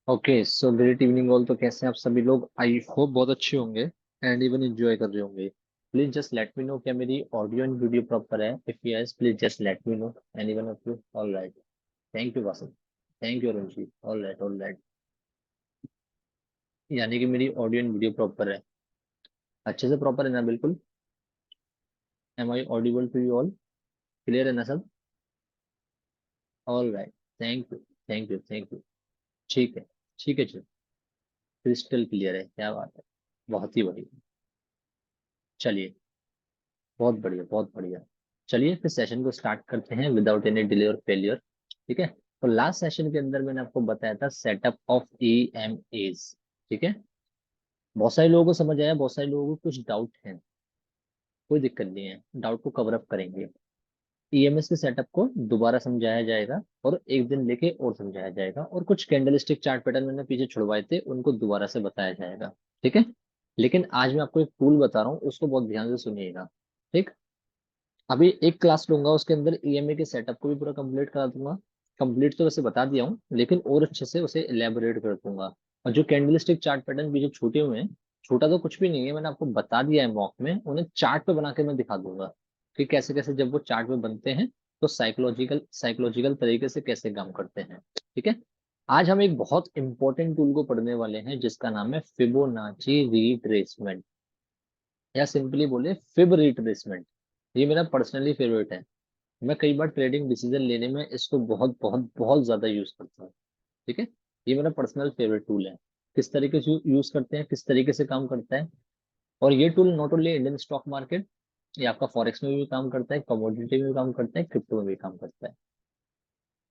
Okay so great evening all. तो कैसे हैं आप सभी लोग? आई होप बहुत अच्छे होंगे एंड इवन एंजॉय कर रहे होंगे। Please just let me know क्या मेरी ऑडियो एंड वीडियो प्रॉपर है। If yes please just let me know. Any one of you? All right. Thank you Vasan. Thank you Arun ji. All right, all right. यानी कि मेरी audio and video proper है, अच्छे से proper है ना? बिल्कुल। Am I audible to you all? Clear है ना सब? All right. Thank you, thank you, thank you. ठीक है, ठीक है जी। क्रिस्टल क्लियर है, क्या बात है। बहुत ही बढ़िया। चलिए, बहुत बढ़िया, बहुत बढ़िया। चलिए फिर सेशन को स्टार्ट करते हैं विदाउट एनी डिले और फेलियर। ठीक है। तो लास्ट सेशन के अंदर मैंने आपको बताया था setup of E M as. ठीक है। बहुत सारे लोगों को समझ आया, बहुत सारे लोगों को कुछ डाउट है। कोई दिक्कत नहीं है, डाउट को कवर अप करेंगे। ईएमएस के सेटअप को दोबारा समझाया जाएगा और एक दिन लेके और समझाया जाएगा, और कुछ कैंडलस्टिक चार्ट पैटर्न मैंने पीछे छुड़वाए थे उनको दोबारा से बताया जाएगा। ठीक है। लेकिन आज मैं आपको एक टूल बता रहा हूँ, उसको बहुत ध्यान से सुनिएगा। ठीक। अभी एक क्लास लूंगा, उसके अंदर ईएमए के सेटअप को भी पूरा कंप्लीट करा दूंगा। कंप्लीट तो वैसे बता दिया हूँ, लेकिन और अच्छे से उसे एलेबोरेट कर दूंगा। और जो कैंडलस्टिक चार्ट पैटर्न भी जो छूटे हुए हैं, छोटा तो कुछ भी नहीं है, मैंने आपको बता दिया है मॉक में, उन्हें चार्ट पे बना के मैं दिखा दूंगा कि कैसे कैसे जब वो चार्ट पे बनते हैं तो साइकोलॉजिकल साइकोलॉजिकल तरीके से कैसे काम करते हैं। ठीक है। आज हम एक बहुत इंपॉर्टेंट टूल को पढ़ने वाले हैं जिसका नाम है फिबोनाची रिट्रेसमेंट, या सिंपली बोले फिब रिट्रेसमेंट। ये मेरा पर्सनली फेवरेट है। मैं कई बार ट्रेडिंग डिसीजन लेने में इसको बहुत बहुत बहुत ज्यादा यूज करता हूँ। ठीक है। ये मेरा पर्सनल फेवरेट टूल है। किस तरीके से यूज करते हैं, किस तरीके से काम करता है। और ये tool not only Indian stock market, ये आपका फॉरेक्स में भी काम करता है, कमोडिटी में भी काम करता है, क्रिप्टो में भी काम करता है।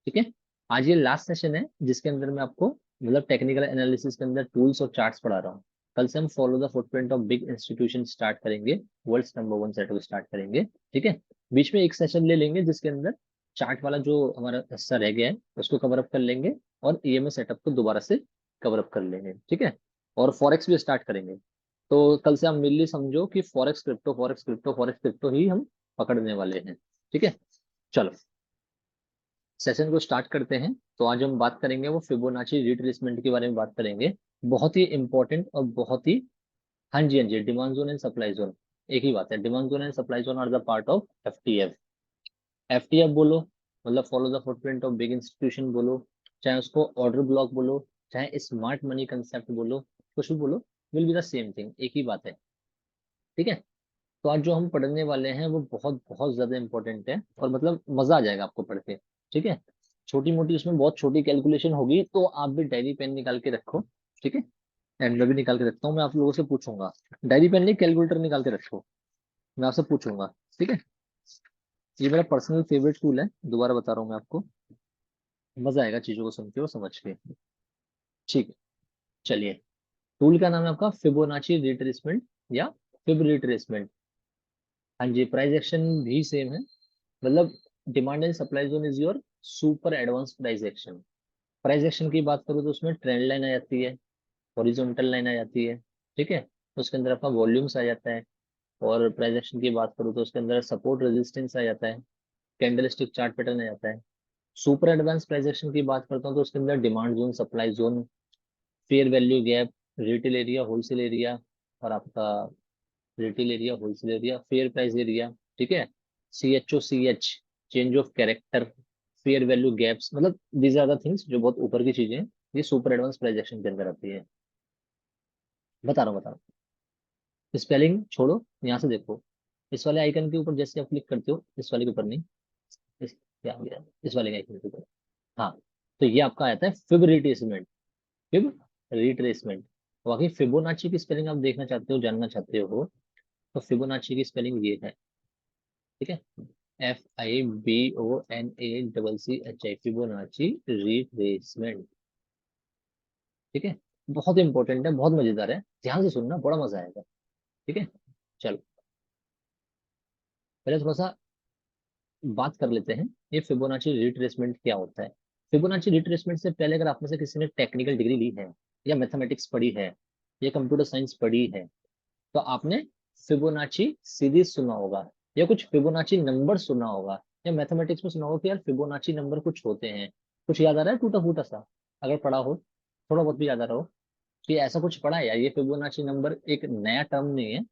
ठीक है। आज ये लास्ट सेशन है जिसके अंदर मैं आपको मतलब टेक्निकल एनालिसिस के अंदर टूल्स और चार्ट्स पढ़ा रहा हूँ। कल से हम follow the footprint of big institution start करेंगे, वर्ल्ड्स नंबर वन सेट को स्टार्ट करेंगे। ठीक है। बीच में एक सेशन ले लेंगे जिसके अंदर चार्ट वाला जो हमारा हिस्सा रह गया है उसको कवर अप कर लेंगे, और ईएमए सेटअप को दोबारा से कवर अप कर लेंगे। ठीक है। और फॉरेक्स भी स्टार्ट करेंगे। तो कल से हम मेनली समझो कि forex crypto, forex crypto, forex crypto ही हम पकड़ने वाले हैं। ठीक है। चलो सेशन को स्टार्ट करते हैं। तो आज हम बात करेंगे वो फिबोनाची रिट्रेसमेंट के बारे में बात करेंगे। बहुत ही इंपॉर्टेंट और बहुत ही, हाँ जी, हाँ जी, demand zone and supply zone एक ही बात है। Demand zone and supply zone are the part of FTF. FTF बोलो मतलब follow the footprint of big institution बोलो, चाहे उसको ऑर्डर ब्लॉक बोलो, चाहे स्मार्ट मनी कंसेप्ट बोलो, कुछ भी बोलो, will be the same thing, एक ही बात है। ठीक है। तो आज जो हम पढ़ने वाले हैं वो बहुत बहुत ज्यादा इंपॉर्टेंट है, और मतलब मजा आ जाएगा आपको पढ़ के। ठीक है। छोटी मोटी उसमें बहुत छोटी कैलकुलेशन होगी, तो आप भी डायरी पेन निकाल के रखो। ठीक है। एंड मैं भी निकाल के रखता हूँ, मैं आप लोगों से पूछूंगा। डायरी पेन नहीं, कैलकुलेटर निकाल के रखो, मैं आपसे पूछूंगा। ठीक है। ये मेरा पर्सनल फेवरेट टूल है, दोबारा बता रहा हूँ मैं आपको। मजा आएगा चीजों को सुन के और समझ के। ठीक है। चलिए, टूल का नाम है आपका फिबोनाची रिट्रेसमेंट या फिब रिट्रेसमेंट। हाँ जी, प्राइस एक्शन भी सेम है। मतलब demand and supply zone is your super advance price action. Price action की बात करूँ तो उसमें ट्रेंड लाइन आ जाती है, हॉरिजॉन्टल लाइन आ जाती है। ठीक है। तो उसके अंदर आपका वॉल्यूम्स आ जाता है। और प्राइस एक्शन की बात करूँ तो उसके अंदर सपोर्ट रेजिस्टेंस आ जाता है, कैंडलस्टिक चार्ट पैटर्न आ जाता है। सुपर एडवांस प्राइस एक्शन की बात करता हूँ तो उसके अंदर demand zone, supply zone, fair value gap, retail area, wholesale area, और आपका retail area, wholesale area, fair price area. ठीक है। CHOCH, change of character, fair value gaps, मतलब दीज आर द थिंग्स जो बहुत ऊपर की चीजें हैं। ये सुपर एडवांस प्राइस एक्शन के अंदर आती है। बता रहा हूँ। स्पेलिंग छोड़ो, यहाँ से देखो। इस वाले आइकन के ऊपर जैसे आप क्लिक करते हो, इस वाले के ऊपर नहीं, क्या हो गया, इस वाले के आइकन के ऊपर। हाँ। तो ये आपका आता है फिब रिट्रेसमेंट। Fib retracement. बाकी फिबोनाची की स्पेलिंग आप देखना चाहते हो, जानना चाहते हो, तो फिबोनाची की स्पेलिंग ये है। ठीक है। FIBONACCHI, Fibonacci retracement. ठीक है। बहुत इंपॉर्टेंट है, बहुत मजेदार है, ध्यान से सुनना, बड़ा मजा आएगा। ठीक है। चलो, पहले थोड़ा सा बात कर लेते हैं, ये फिबोनाची रिट्रेसमेंट क्या होता है। फिबोनाची रिट्रेसमेंट से पहले अगर आप में से किसी ने टेक्निकल डिग्री ली है, या मैथमेटिक्स पढ़ी है, या कंप्यूटर साइंस पढ़ी है, तो आपने फिबोनाची सीरीज सुना होगा, या कुछ फिबोनाची नंबर सुना होगा, या मैथमेटिक्स में सुना होगा कि यार फिबोनाची नंबर कुछ होते हैं। कुछ याद आ रहा है टूटा फूटा सा? अगर पढ़ा हो थोड़ा बहुत भी याद आ रहा हो कि ऐसा कुछ पढ़ा है यार, ये फिबोनाची नंबर एक नया टर्म नहीं है,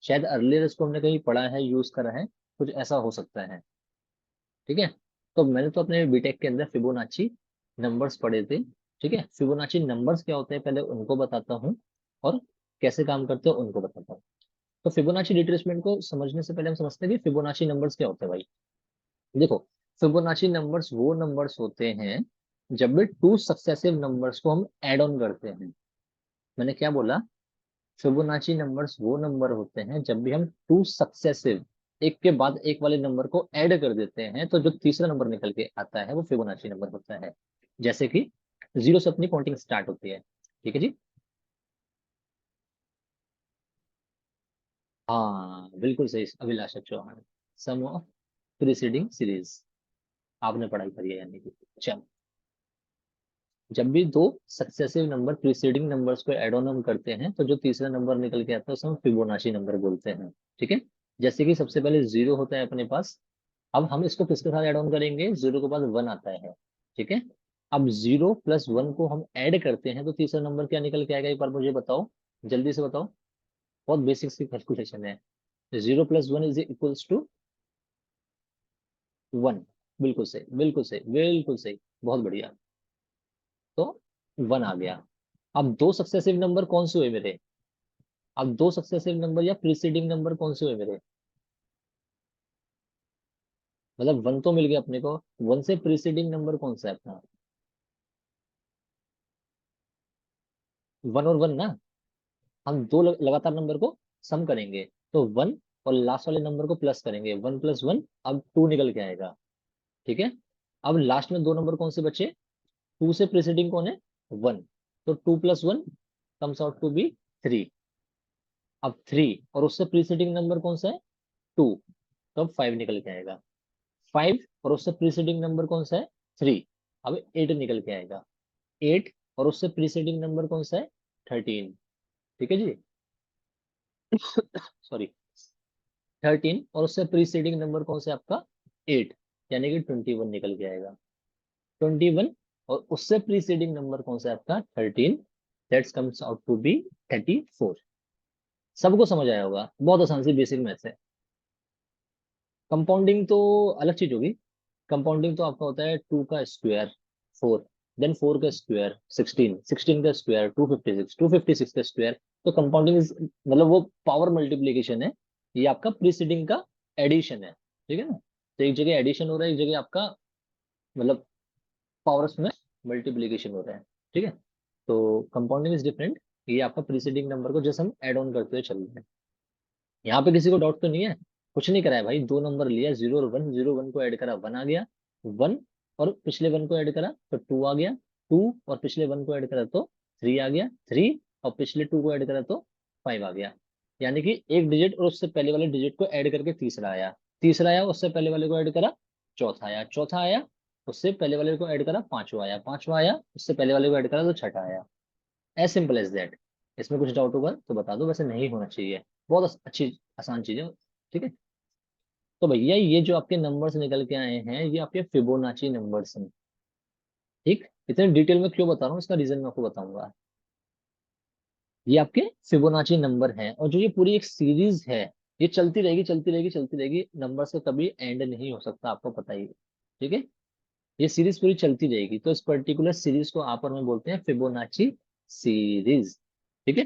शायद अर्लियर इसको हमने कहीं पढ़ा है, यूज करा है, कुछ ऐसा हो सकता है। ठीक है, तो मैंने तो अपने बीटेक के अंदर फिबोनाची नंबर्स पढ़े थे। ठीक है, फिबोनाची नंबर्स क्या होते हैं पहले उनको बताता हूँ, और कैसे काम करते हैं उनको बताता हूँ। तो फिबोनाची रिट्रेसमेंट को समझने से पहले हम समझते हैं कि फिबोनाची नंबर्स क्या होते हैं भाई। देखो, फिबोनाची नंबर्स वो नंबर्स होते हैं जब भी टू सक्सेसिव नंबर्स को हम ऐड ऑन करते हैं। मैंने क्या बोला? फिबोनाची नंबर्स वो नंबर होते हैं जब भी हम टू सक्सेसिव, एक के बाद एक वाले नंबर को ऐड कर देते हैं, तो जो तीसरा नंबर निकल के आता है वो फिबोनाची नंबर होता है। जैसे कि जीरो से अपनी काउंटिंग स्टार्ट होती है। ठीक है जी। हाँ बिल्कुल सही अभिलाषा चौहान, सम ऑफ प्रीसीडिंग सीरीज, आपने पढ़ाई करी है यानी कि। चलो, जब भी दो सक्सेसिव नंबर प्रीसीडिंग नंबर्स को ऐड ऑन हम करते हैं, तो जो तीसरा नंबर निकल के आता है उसे हम फिबोनाची नंबर बोलते हैं। ठीक है, जैसे कि सबसे पहले जीरो होता है अपने पास, अब हम इसको किसके साथ ऐड ऑन करेंगे? जीरो के बाद वन आता है। ठीक है, अब जीरो प्लस वन को हम ऐड करते हैं तो तीसरा नंबर क्या निकल के आएगा, एक बार मुझे बताओ, जल्दी से बताओ। बहुत बेसिक सी कैलकुलेशन है। Zero plus one is equals to one. बिल्कुल सही, बिल्कुल सही, बिल्कुल सही, बहुत बढ़िया। तो वन आ गया। अब दो सक्सेसिव नंबर कौन से हुए मेरे? अब दो सक्सेसिव नंबर या प्रीसीडिंग नंबर कौन से हुए मेरे? मतलब वन तो मिल गया अपने को, वन से प्रीसीडिंग नंबर कौन सा है अपना? वन और वन ना। हम दो लगातार नंबर को सम करेंगे, तो वन और लास्ट वाले नंबर को प्लस करेंगे, वन प्लस वन, अब टू निकल के आएगा। ठीक है, अब लास्ट में दो नंबर कौन से बचे? टू से प्रीसीडिंग कौन है? वन। तो two plus one comes out to be three. अब थ्री और उससे प्रीसीडिंग नंबर कौन सा है? टू। तो अब फाइव निकल के आएगा। फाइव और उससे प्रीसीडिंग नंबर कौन सा है? थ्री। अब एट निकल के आएगा। एट और उससे प्रीसीडिंग नंबर कौन सा है? थर्टीन। ठीक है जी। सॉरी, थर्टीन और उससे प्रीसीडिंग नंबर कौन सा है आपका? एट, यानी कि 21 निकल के आएगा। 21 और उससे प्रीसीडिंग नंबर कौन सा है आपका? 13। That's comes out to be 34। सबको समझ आया होगा, बहुत आसान सी बेसिक मैथ्स है। कंपाउंडिंग तो अलग चीज होगी। कंपाउंडिंग तो आपका होता है टू का स्क्वायर फोर, देन फोर का स्क्वायर सिक्सटीन, सिक्सटीन का स्क्वायर 256, 256 का स्क्वायर। तो कंपाउंडिंग मतलब वो पावर मल्टीप्लीकेशन है, ये आपका प्रीसीडिंग का एडिशन है। ठीक है ना, तो एक जगह एडिशन हो रहा है, एक जगह आपका मतलब पावर्स में मल्टीप्लीकेशन हो रहा है। ठीक है, तो कंपाउंडिंग इज डिफरेंट। ये आपका प्रीसीडिंग नंबर को जैसे हम ऐड ऑन करते हुए चल रहे हैं। यहाँ पे किसी को डाउट तो नहीं है? कुछ नहीं करा है भाई, दो नंबर लिया जीरो और वन, जीरो वन को ऐड करा वन आ गया, वन और पिछले वन को ऐड करा तो टू आ गया, टू और पिछले वन को ऐड करा तो थ्री आ गया, थ्री और पिछले टू को ऐड करा तो फाइव आ गया। यानी कि एक डिजिट और उससे पहले वाले डिजिट को ऐड करके तीसरा आया, तीसरा आया उससे पहले वाले को ऐड करा चौथा आया, चौथा आया उससे पहले वाले को ऐड करा पांचवा आया, पांचवा आया उससे पहले वाले को ऐड करा तो छठा आया। As simple as that. इसमें कुछ डाउट होगा तो बता दो, वैसे नहीं होना चाहिए, बहुत अच्छी आसान चीज है। ठीक है, तो भैया ये जो आपके नंबर्स निकल के आए हैं ये आपके फिबोनाची नंबर्स हैं। ठीक, इतने डिटेल में क्यों बता रहा हूँ इसका रीजन मैं आपको बताऊंगा। ये आपके फिबोनाची नंबर हैं, और जो ये पूरी एक सीरीज है, ये चलती रहेगी चलती रहेगी चलती रहेगी, नंबर से कभी एंड नहीं हो सकता, आपको पता ही है। ठीक है, ये सीरीज पूरी चलती रहेगी, तो इस पर्टिकुलर सीरीज को आप और मैं बोलते हैं फिबोनाची सीरीज। ठीक है,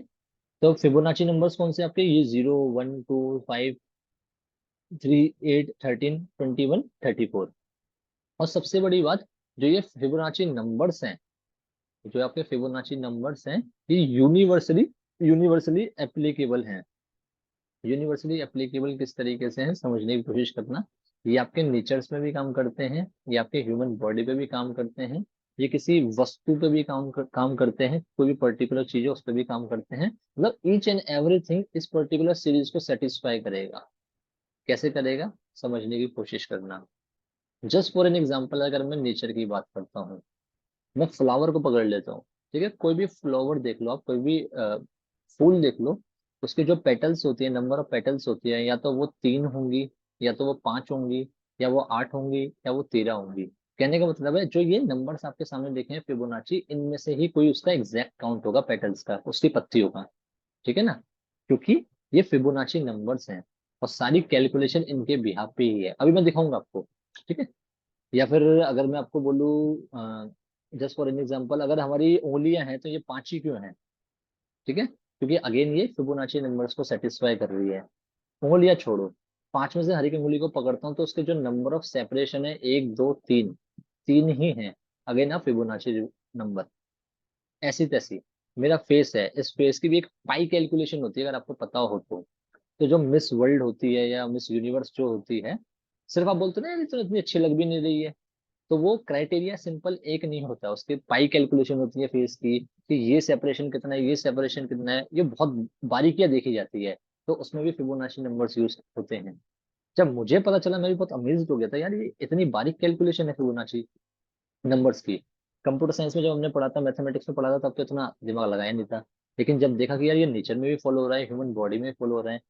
तो फिबोनाची नंबर्स कौन से आपके? ये zero, one, two, five, three, eight, thirteen, 21, 34। और सबसे बड़ी बात, जो ये फिबोनाची नंबर्स हैं, जो आपके फिबोनाची नंबर्स हैं, ये यूनिवर्सली यूनिवर्सली एप्लीकेबल हैं। यूनिवर्सली एप्लीकेबल किस तरीके से है समझने की कोशिश करना। ये आपके नेचर्स में भी काम करते हैं, ये आपके ह्यूमन बॉडी पे भी काम करते हैं, ये किसी वस्तु पे भी काम करते हैं, कोई भी पर्टिकुलर चीज है उस पर भी काम करते हैं। मतलब ईच एंड एवरीथिंग इस पर्टिकुलर सीरीज को सेटिस्फाई करेगा। कैसे करेगा समझने की कोशिश करना। जस्ट फॉर एन एग्जाम्पल, अगर मैं नेचर की बात करता हूँ, मैं फ्लावर को पकड़ लेता हूँ। ठीक है, कोई भी फ्लावर देख लो आप, कोई भी फूल देख लो, उसके जो पेटल्स होती है, नंबर ऑफ पेटल्स होती है, या तो वो तीन होंगी, या तो वो पांच होंगी, या वो आठ होंगी, या वो 13 होंगी। कहने का मतलब है जो ये नंबर्स आपके सामने देखे हैं फिबोनाची, इनमें से ही कोई उसका एग्जैक्ट काउंट होगा पेटल्स का, उसकी पत्तियों का। ठीक है ना, क्योंकि ये फिबोनाची नंबर्स हैं और सारी कैलकुलेशन इनके बिहाफ पे ही है। अभी मैं दिखाऊंगा आपको। ठीक है, या फिर अगर मैं आपको बोलूँ, जस्ट फॉर एन एग्जांपल, अगर हमारी उंगलियां हैं तो ये 5 ही क्यों हैं? ठीक है, क्योंकि अगेन ये फिबोनाची नंबर्स को सेटिस्फाई कर रही है। उंगलियां छोड़ो, 5 में से हर एक उंगली को पकड़ता हूँ तो उसके जो नंबर ऑफ सेपरेशन है, 1 2 3, 3 ही है। अगेन आप फिबोनाची नंबर। ऐसी तैसी मेरा फेस है, इस फेस की भी एक पाई कैलकुलेशन होती है, अगर आपको पता हो तो जो मिस वर्ल्ड होती है या मिस यूनिवर्स जो होती है, सिर्फ आप बोलते हो ना यार ये तो इतनी अच्छी लग भी नहीं रही है, तो वो क्राइटेरिया सिंपल एक नहीं होता, उसके पाई कैलकुलेशन होती है फेस की, कि ये सेपरेशन कितना है, ये सेपरेशन कितना है, ये बहुत बारीकियां देखी जाती है। तो उसमें भी फिबोनाची नंबर्स यूज होते हैं। जब मुझे पता चला मैं भी बहुत अमेज्ड हो गया था यार, ये इतनी बारीक कैलकुलेशन है फिबोनाची नंबर्स की। कंप्यूटर साइंस में जब हमने पढ़ा था, मैथमेटिक्स में पढ़ा था, तब तो इतना दिमाग लगाया नहीं था। लेकिन जब देखा कि यार ये नेचर में भी फॉलो हो रहा है, ह्यूमन बॉडी में फॉलो हो रहा है,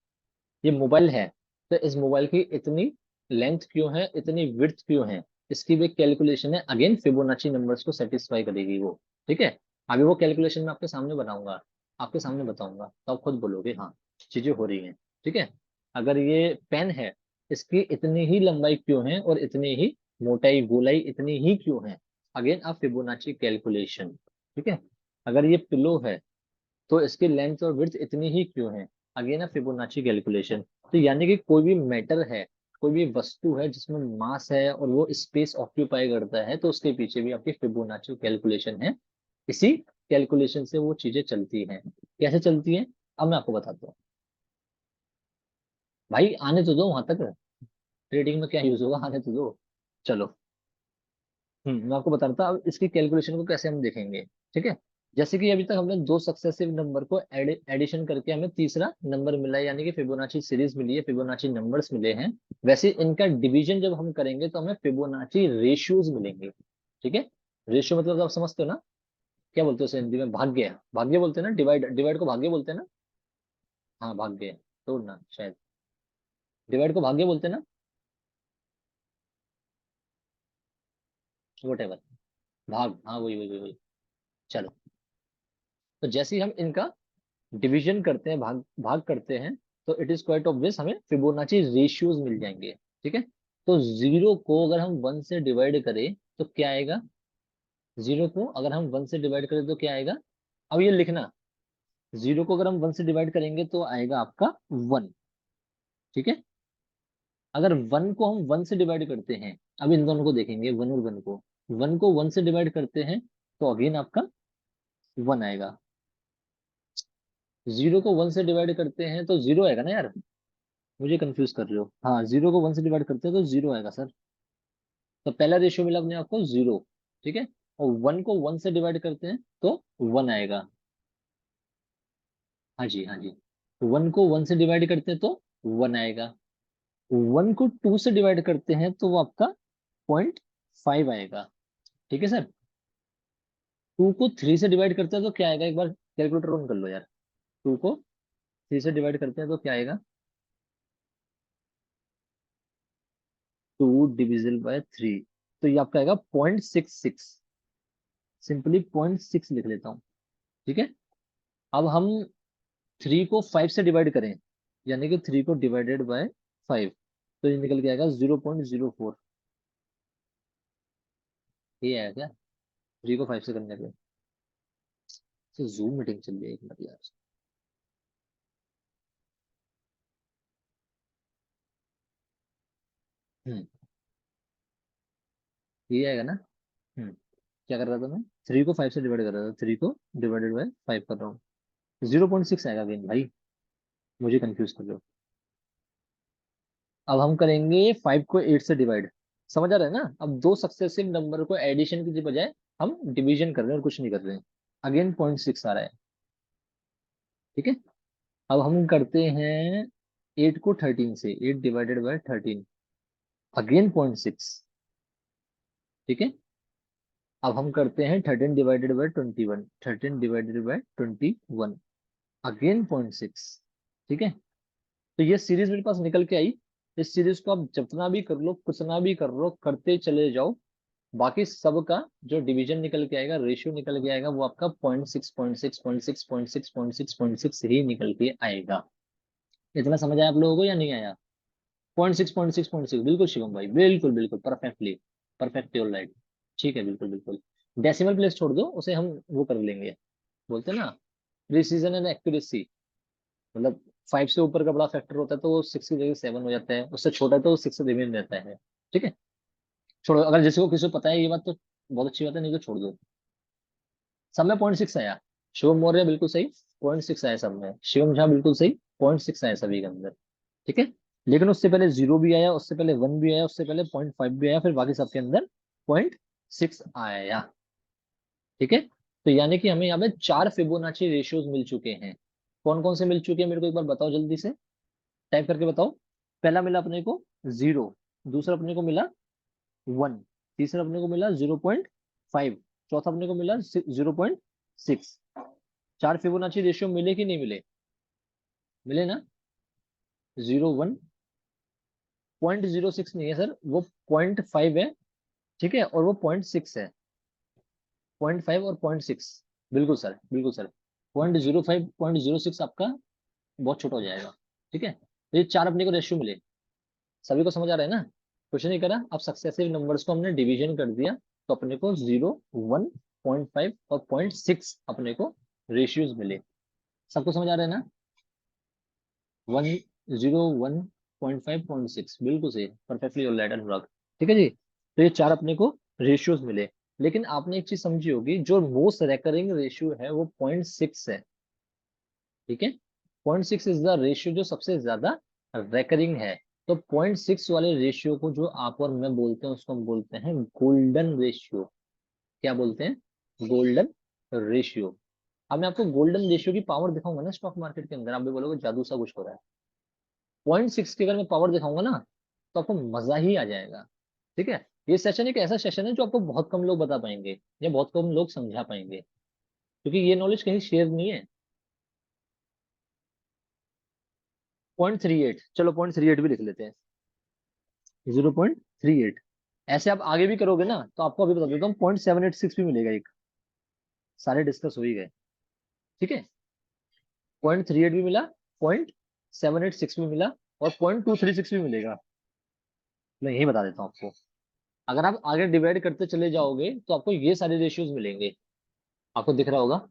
ये मोबाइल है, तो इस मोबाइल की इतनी लेंथ क्यों है, इतनी विड्थ क्यों है, इसकी भी एक कैलकुलेशन है। अगेन फिबोनाची नंबर्स को सेटिस्फाई करेगी वो। ठीक है, अभी वो कैलकुलेशन मैं आपके सामने बनाऊंगा, आपके सामने बताऊंगा, तो आप खुद बोलोगे हाँ चीजें हो रही हैं। ठीक है, अगर ये पेन है, इसकी इतनी ही लंबाई क्यों है और इतनी ही मोटाई गोलाई इतनी ही क्यों है? अगेन आप फिबोनाची कैलकुलेशन। ठीक है, अगर ये पिलो है तो इसकी लेंथ और विड्थ इतनी ही क्यों है? Again Fibonacci calculation. तो यानी कि कोई भी मैटर है, कोई भी वस्तु है जिसमें मास है और वो स्पेस ऑक्यूपाई करता है, तो उसके पीछे भी आपकी फिबोनाची कैलकुलेशन है। इसी कैलकुलेशन से वो चीजें चलती हैं। कैसे चलती हैं, अब मैं आपको बताता हूँ। भाई आने तो दो वहां तक, ट्रेडिंग में क्या यूज होगा, आने तो दो। चलो, मैं आपको बता रहा था, अब इसकी कैलकुलेशन को कैसे हम देखेंगे। ठीक है, जैसे कि अभी तक हमने दो सक्सेसिव नंबर को एडिशन करके हमें तीसरा नंबर मिला है, यानी कि फिबोनाची सीरीज मिली है, फिबोनाची नंबर्स मिले हैं। वैसे इनका डिवीजन जब हम करेंगे तो हमें फिबोनाची रेशियोज मिलेंगे। ठीक है, रेशियो मतलब आप समझते हो ना, क्या बोलते हो उसे हिंदी में? भाग्य, भाग्य बोलते हैं ना, डिवाइड, डिवाइड को भाग्य बोलते हैं ना। हाँ भाग्य, तोड़ना शायद, डिवाइड को भाग्य बोलते हैं ना, वोट एवर, भाग, हाँ वही वही वही वही। चलो, तो जैसे ही हम इनका डिवीजन करते हैं, भाग भाग करते हैं, तो इट इज क्वाइट ऑब्वियस हमें फिबोनाची रेशियोज मिल जाएंगे। ठीक है, तो जीरो को अगर हम वन से डिवाइड करें तो क्या आएगा? जीरो को अगर हम वन से डिवाइड करें तो क्या आएगा? अब ये लिखना, जीरो को अगर हम वन से डिवाइड करेंगे तो आएगा आपका वन। ठीक है, अगर वन को हम वन से डिवाइड करते हैं, अब इन दोनों को देखेंगे, वन और वन को वन से डिवाइड करते हैं तो अगेन आपका वन आएगा। जीरो को वन से डिवाइड करते हैं तो जीरो आएगा ना यार, मुझे कंफ्यूज कर रहे हो। हाँ, जीरो को वन से डिवाइड करते हैं तो जीरो आएगा सर। तो पहला रेशियो मिला अपने आपको जीरो। ठीक है, और वन को वन से डिवाइड करते हैं तो वन आएगा। हाँ जी हाँ जी, वन को वन से डिवाइड करते हैं तो वन आएगा। वन को टू से डिवाइड करते हैं तो वो आपका 0.5 आएगा। ठीक है सर, टू को थ्री से डिवाइड करते हैं तो क्या आएगा? एक बार कैलकुलेटर ऑन कर लो यार। टू को थ्री से डिवाइड करते हैं तो क्या आएगा? टू डिविजल बाय थ्री, तो ये आपका आएगा 0.66। सिंपली 0.6 लिख लेता हूँ। ठीक है, अब हम थ्री को फाइव से डिवाइड करें, यानी कि थ्री को डिवाइडेड बाय फाइव, तो ये निकल के आएगा 0.04। ये आया क्या थ्री को फाइव से करने पे? जूम मीटिंग चल रही है, एक मिनट यार। हम्म, ये आएगा ना। क्या कर रहा था मैं? थ्री को फाइव से डिवाइड कर रहा था, थ्री को डिवाइडेड बाय फाइव कर रहा हूँ, 0.6 आएगा अगेन भाई, मुझे कंफ्यूज कर रहे हो। अब हम करेंगे फाइव को एट से डिवाइड। समझ आ रहा है ना, अब दो सक्सेसिव नंबर को एडिशन की बजाय हम डिवीजन कर रहे हैं और कुछ नहीं कर रहे हैं। अगेन 0.6 आ रहा है। ठीक है, अब हम करते हैं एट को थर्टीन से, eight divided by thirteen, again 0.6। ठीक है, अब हम करते हैं thirteen divided by twenty one, thirteen divided by 21, again 0.6। ठीक है, तो ये सीरीज मेरे पास निकल के आई। इस सीरीज को आप जितना भी कर लो, कुछ ना भी कर लो, करते चले जाओ, बाकी सबका जो डिवीजन निकल के आएगा, रेशियो निकल के आएगा, वो आपका 0.6 ही निकल के आएगा। इतना समझ आया आप लोगों को या नहीं आया? 0.6 बिल्कुल शिवम भाई, बिल्कुल बिल्कुल परफेक्टली, परफेक्टली ऑल राइट। ठीक है, बिल्कुल बिल्कुल। डेसिमल प्लेस छोड़ दो, उसे हम वो कर लेंगे, बोलते हैं ना प्रिसीजन एंड एक्यूरेसी। मतलब 5 से ऊपर का बड़ा फैक्टर होता है तो वो 6 की जगह 7 हो जाता है, उससे छोटा है तो वो 6 से रिमेन रहता है। ठीक है, छोड़ो, अगर जिसको किसी को पता है ये बात तो बहुत अच्छी बात है, नहीं तो छोड़ दो। सब में 0.6 आया। शिवम मौर्य बिल्कुल सही, 0.6 आया सब में। शिवम झा बिल्कुल सही, 0.6 आया सभी के अंदर। ठीक है, लेकिन उससे पहले 0 भी आया, उससे पहले 1 भी आया, उससे पहले 0.5 भी आया, फिर बाकी सबके अंदर 0.6 आया। ठीक है, तो यानी कि हमें यहाँ पे 4 फिबोनाची रेशियोज मिल चुके हैं। कौन कौन से मिल चुके हैं मेरे को एक बार बताओ जल्दी से, टाइप करके बताओ। पहला मिला अपने को 0, दूसरा अपने को मिला 1, तीसरा अपने को मिला 0.5, चौथा अपने को मिला 0.6। 4 फिबोनाची रेशियो मिले कि नहीं मिले? मिले ना? 0, 1, 0.06 नहीं है सर, वो 0.5 है। ठीक है, और वो 0.6 है। 0.5 और 0.6, बिल्कुल सर, बिल्कुल सर। 0.05, 0.06 आपका बहुत छोटा हो जाएगा। ठीक है, तो ये 4 अपने को रेशियो मिले। सभी को समझ आ रहा है ना? कुछ नहीं करा, अब सक्सेसिव नंबर्स को हमने डिवीजन कर दिया, तो अपने को 0, 1, 0.5 और 0.6 अपने को रेशियोज मिले। सबको समझ आ रहा है ना? 1, 0, 1, 0.5, 0.6, बिल्कुल सही, परफेक्टली ऑलराइट अनुराग। ठीक है जी, तो ये 4 अपने को रेशियोज मिले। लेकिन आपने एक चीज समझी होगी, जो मोस्ट रेकरिंग रेशियो है वो 0.6 है। ठीक है, 0.6 इज द रेशियो जो सबसे ज्यादा रेकरिंग है। तो 0.6 वाले रेशियो को जो आप और मैं बोलते हैं उसको हम बोलते हैं गोल्डन रेशियो। क्या बोलते हैं? Golden ratio. अब मैं आपको गोल्डन रेशियो की पावर दिखाऊंगा ना स्टॉक मार्केट के अंदर, आप भी बोलोगे जादू सा कुछ हो रहा है। 0.6 की अगर मैं पावर दिखाऊंगा ना, तो आपको मजा ही आ जाएगा। ठीक है, ये सेशन एक ऐसा सेशन है जो आपको बहुत कम लोग बता पाएंगे या बहुत कम लोग समझा पाएंगे, क्योंकि ये नॉलेज कहीं शेयर नहीं है। 0.38, चलो 0.38 भी लिख लेते हैं। 0.38। ऐसे आप आगे भी करोगे ना, तो आपको अभी बता देता हूँ 0.786 भी मिलेगा एक। सारे डिस्कस हो ही गए। ठीक है, 0.38 भी मिला, 0.786 भी मिला, और 0.236 भी मिलेगा। मैं यही बता देता हूँ आपको। अगर आप आगे डिवाइड करते चले जाओगे तो आपको ये सारे रेशियोज मिलेंगे। आपको दिख रहा होगा,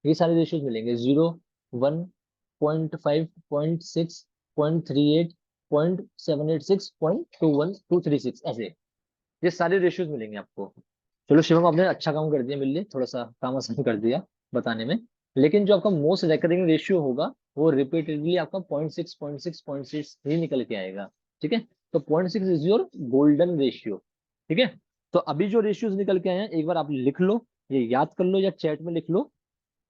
ये सारे रेशियोज मिलेंगे। 0, 1, 0.5, 0.6, 0.38, 0.786, 0.21236, ऐसे ये सारे रेशियोज मिलेंगे आपको। चलो शिवम, आपने अच्छा काम कर दिया, मिल लिए, थोड़ा सा काम आसान कर दिया बताने में। लेकिन जो आपका मोस्ट रेकरिंग रेशियो होगा वो रिपीटेडली आपका 0.6, 0.6, 0.6 ही निकल के आएगा। ठीक है, तो 0.6 इज योर गोल्डन रेशियो। ठीक है, तो अभी जो रेशियोज निकल के आए हैं एक बार आप लिख लो, ये याद कर लो या चैट में लिख लो।